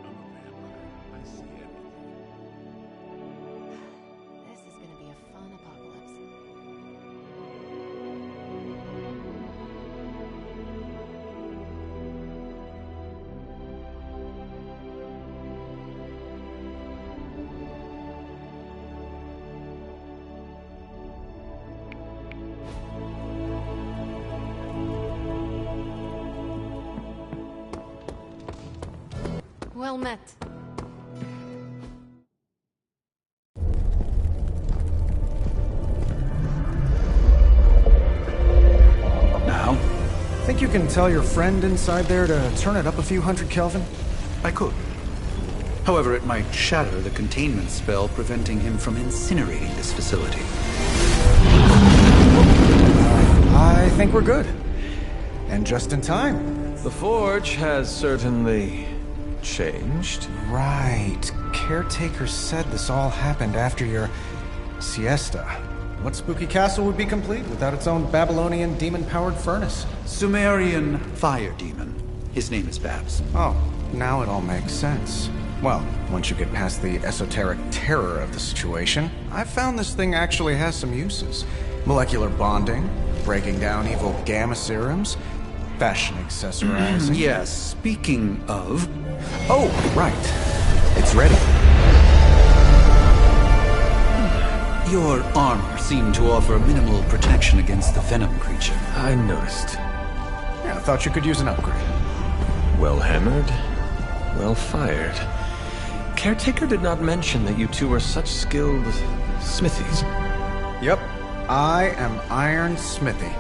I'm a vampire. I see everything. This is gonna be a fun apocalypse. Well met. Now? Think you can tell your friend inside there to turn it up a few hundred Kelvin? I could. However, it might shatter the containment spell preventing him from incinerating this facility. I think we're good. And just in time. The forge has certainly changed. Right. Caretaker said this all happened after your siesta. What spooky castle would be complete without its own Babylonian demon-powered furnace? Sumerian fire demon. His name is Babs. Oh, now it all makes sense. Well, once you get past the esoteric terror of the situation, I've found this thing actually has some uses. Molecular bonding, breaking down evil gamma serums, fashion accessorizing. Yes, speaking of... Oh, right. It's ready. Your armor seemed to offer minimal protection against the venom creature. I noticed. Yeah, I thought you could use an upgrade. Well hammered, well fired. Caretaker did not mention that you two are such skilled smithies. Yep, I am Iron Smithy.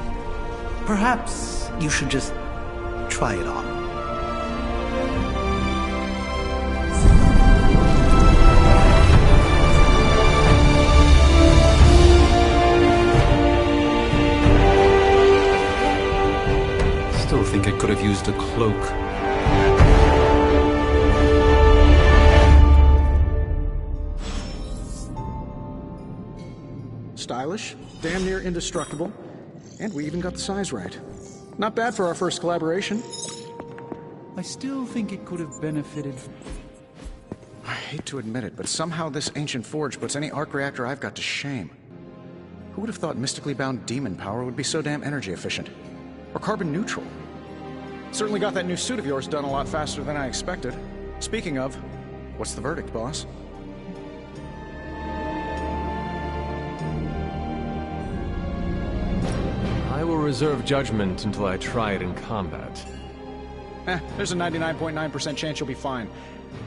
Perhaps you should just try it on. Still think it could have used a cloak. stylish, damn near indestructible, and we even got the size right. Not bad for our first collaboration. I still think it could have benefited. I hate to admit it, but somehow this ancient forge puts any arc reactor I've got to shame. Who would have thought mystically bound demon power would be so damn energy efficient? Or carbon neutral? Certainly got that new suit of yours done a lot faster than I expected. Speaking of, what's the verdict, boss? I will reserve judgment until I try it in combat. There's a 99.9% chance you'll be fine.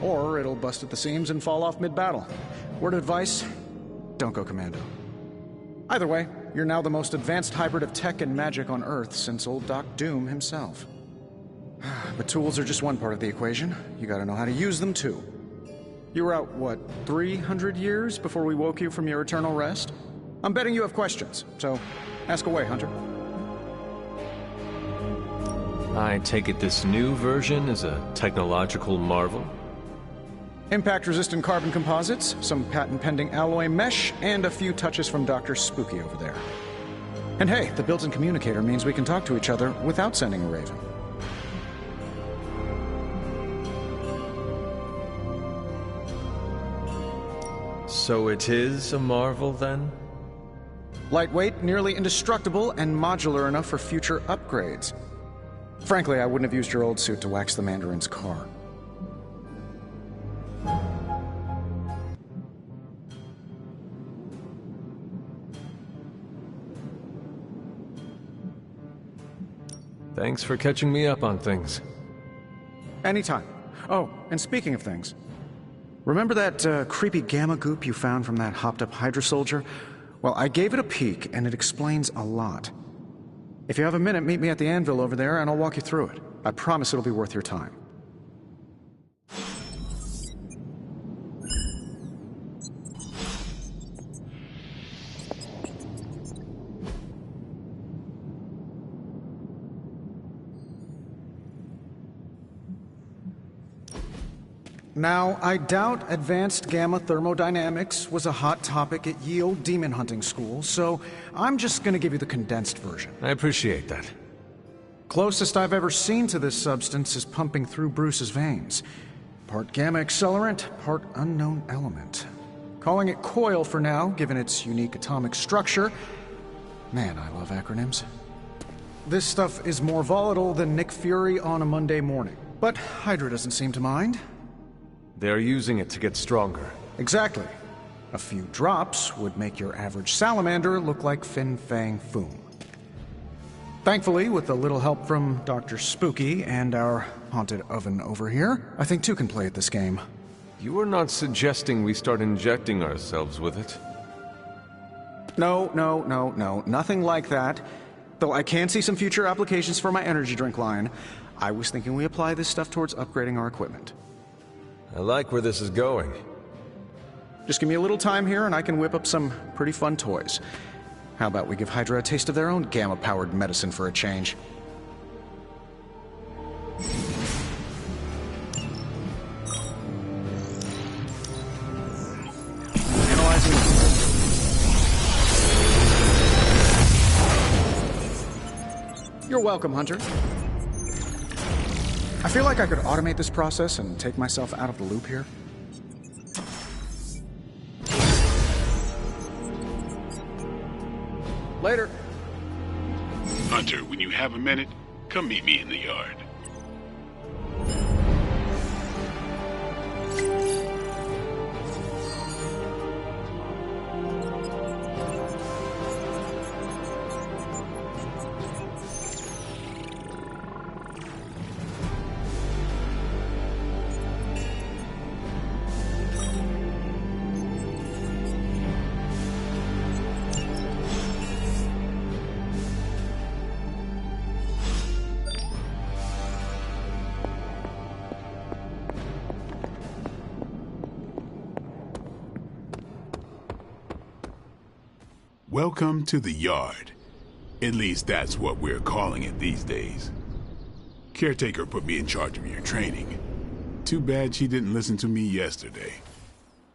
Or it'll bust at the seams and fall off mid-battle. Word of advice, don't go commando. Either way, you're now the most advanced hybrid of tech and magic on Earth since old Doc Doom himself. But tools are just one part of the equation. You gotta know how to use them too. You were out, what, 300 years before we woke you from your eternal rest? I'm betting you have questions, so ask away, Hunter. I take it this new version is a technological marvel? Impact-resistant carbon composites, some patent-pending alloy mesh, and a few touches from Dr. Spooky over there. And hey, the built-in communicator means we can talk to each other without sending a raven. So it is a marvel, then? Lightweight, nearly indestructible, and modular enough for future upgrades. Frankly, I wouldn't have used your old suit to wax the Mandarin's car. Thanks for catching me up on things. Anytime. Oh, and speaking of things, remember that creepy gamma goop you found from that hopped-up Hydra soldier? Well, I gave it a peek, and it explains a lot. If you have a minute, meet me at the anvil over there, and I'll walk you through it. I promise it'll be worth your time. Now, I doubt advanced gamma thermodynamics was a hot topic at ye old demon hunting school, so I'm just gonna give you the condensed version. I appreciate that. Closest I've ever seen to this substance is pumping through Bruce's veins. Part gamma accelerant, part unknown element. Calling it coil for now, given its unique atomic structure. Man, I love acronyms. This stuff is more volatile than Nick Fury on a Monday morning. But Hydra doesn't seem to mind. They're using it to get stronger. Exactly. A few drops would make your average salamander look like Fin Fang Foom. Thankfully, with a little help from Dr. Spooky and our haunted oven over here, I think two can play at this game. You are not suggesting we start injecting ourselves with it? No, nothing like that. Though I can see some future applications for my energy drink line. I was thinking we apply this stuff towards upgrading our equipment. I like where this is going. Just give me a little time here and I can whip up some pretty fun toys. How about we give Hydra a taste of their own gamma-powered medicine for a change? Analyzing. You're welcome, Hunter. I feel like I could automate this process and take myself out of the loop here. Later. Hunter, when you have a minute, come meet me in the yard. Welcome to the yard. At least that's what we're calling it these days. Caretaker put me in charge of your training. Too bad she didn't listen to me yesterday.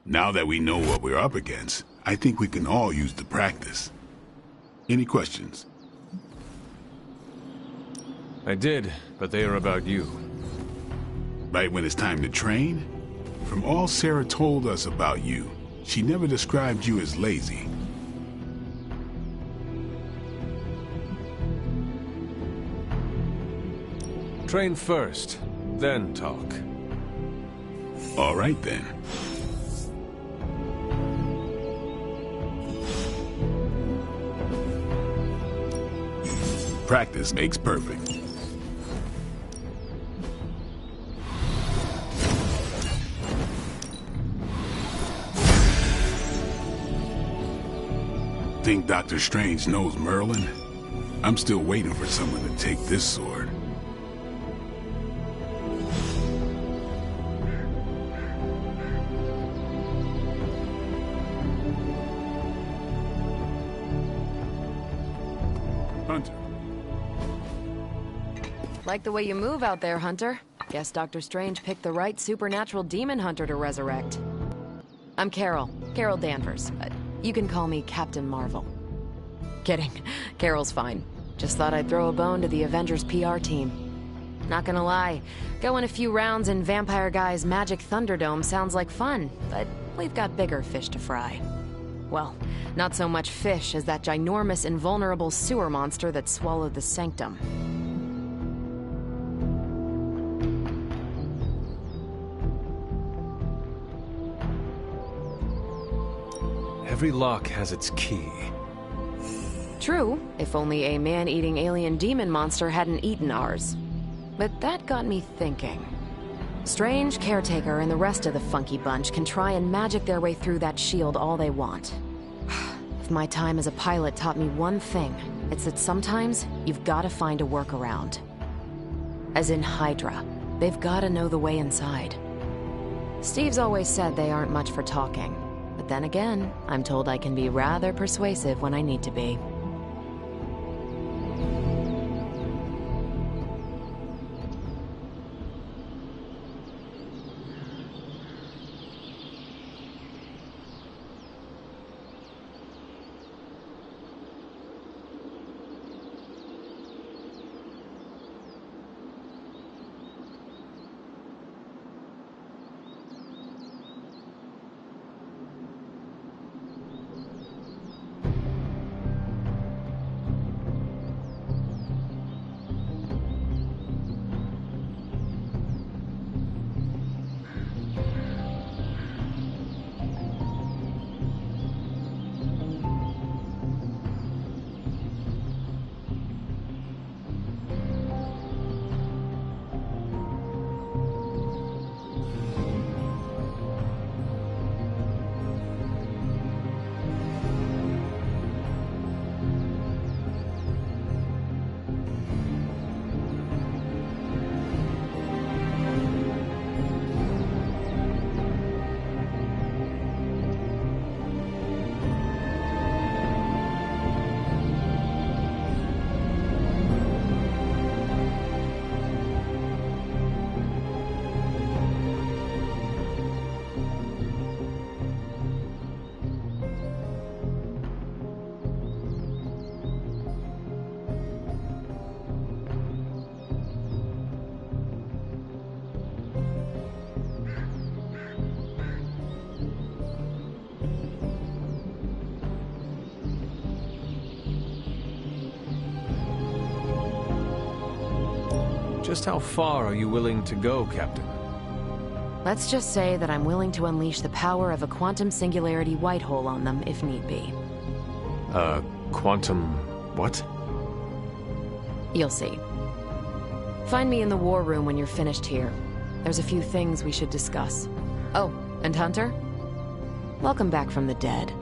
Now that we know what we're up against, I think we can all use the practice. Any questions? I did, but they are about you. Right when it's time to train? From all Sarah told us about you, she never described you as lazy. Train first, then talk. All right, then. Practice makes perfect. Think Dr. Strange knows Merlin? I'm still waiting for someone to take this sword. Hunter. Like the way you move out there, Hunter. Guess Dr. Strange picked the right supernatural demon hunter to resurrect. I'm Carol Danvers. You can call me Captain Marvel. Kidding. Carol's fine. Just thought I'd throw a bone to the Avengers PR team. Not gonna lie, going a few rounds in Vampire Guy's Magic Thunderdome sounds like fun, but we've got bigger fish to fry. Well, not so much fish as that ginormous invulnerable sewer monster that swallowed the Sanctum. Every lock has its key. True, if only a man-eating alien demon monster hadn't eaten ours. But that got me thinking. Strange, Caretaker, and the rest of the funky bunch can try and magic their way through that shield all they want. If my time as a pilot taught me one thing, it's that sometimes you've gotta find a workaround. As in Hydra, they've gotta know the way inside. Steve's always said they aren't much for talking. But then again, I'm told I can be rather persuasive when I need to be. Just how far are you willing to go, Captain? Let's just say that I'm willing to unleash the power of a quantum singularity white hole on them if need be. Quantum... what? You'll see. Find me in the war room when you're finished here. There's a few things we should discuss. Oh, and Hunter? Welcome back from the dead.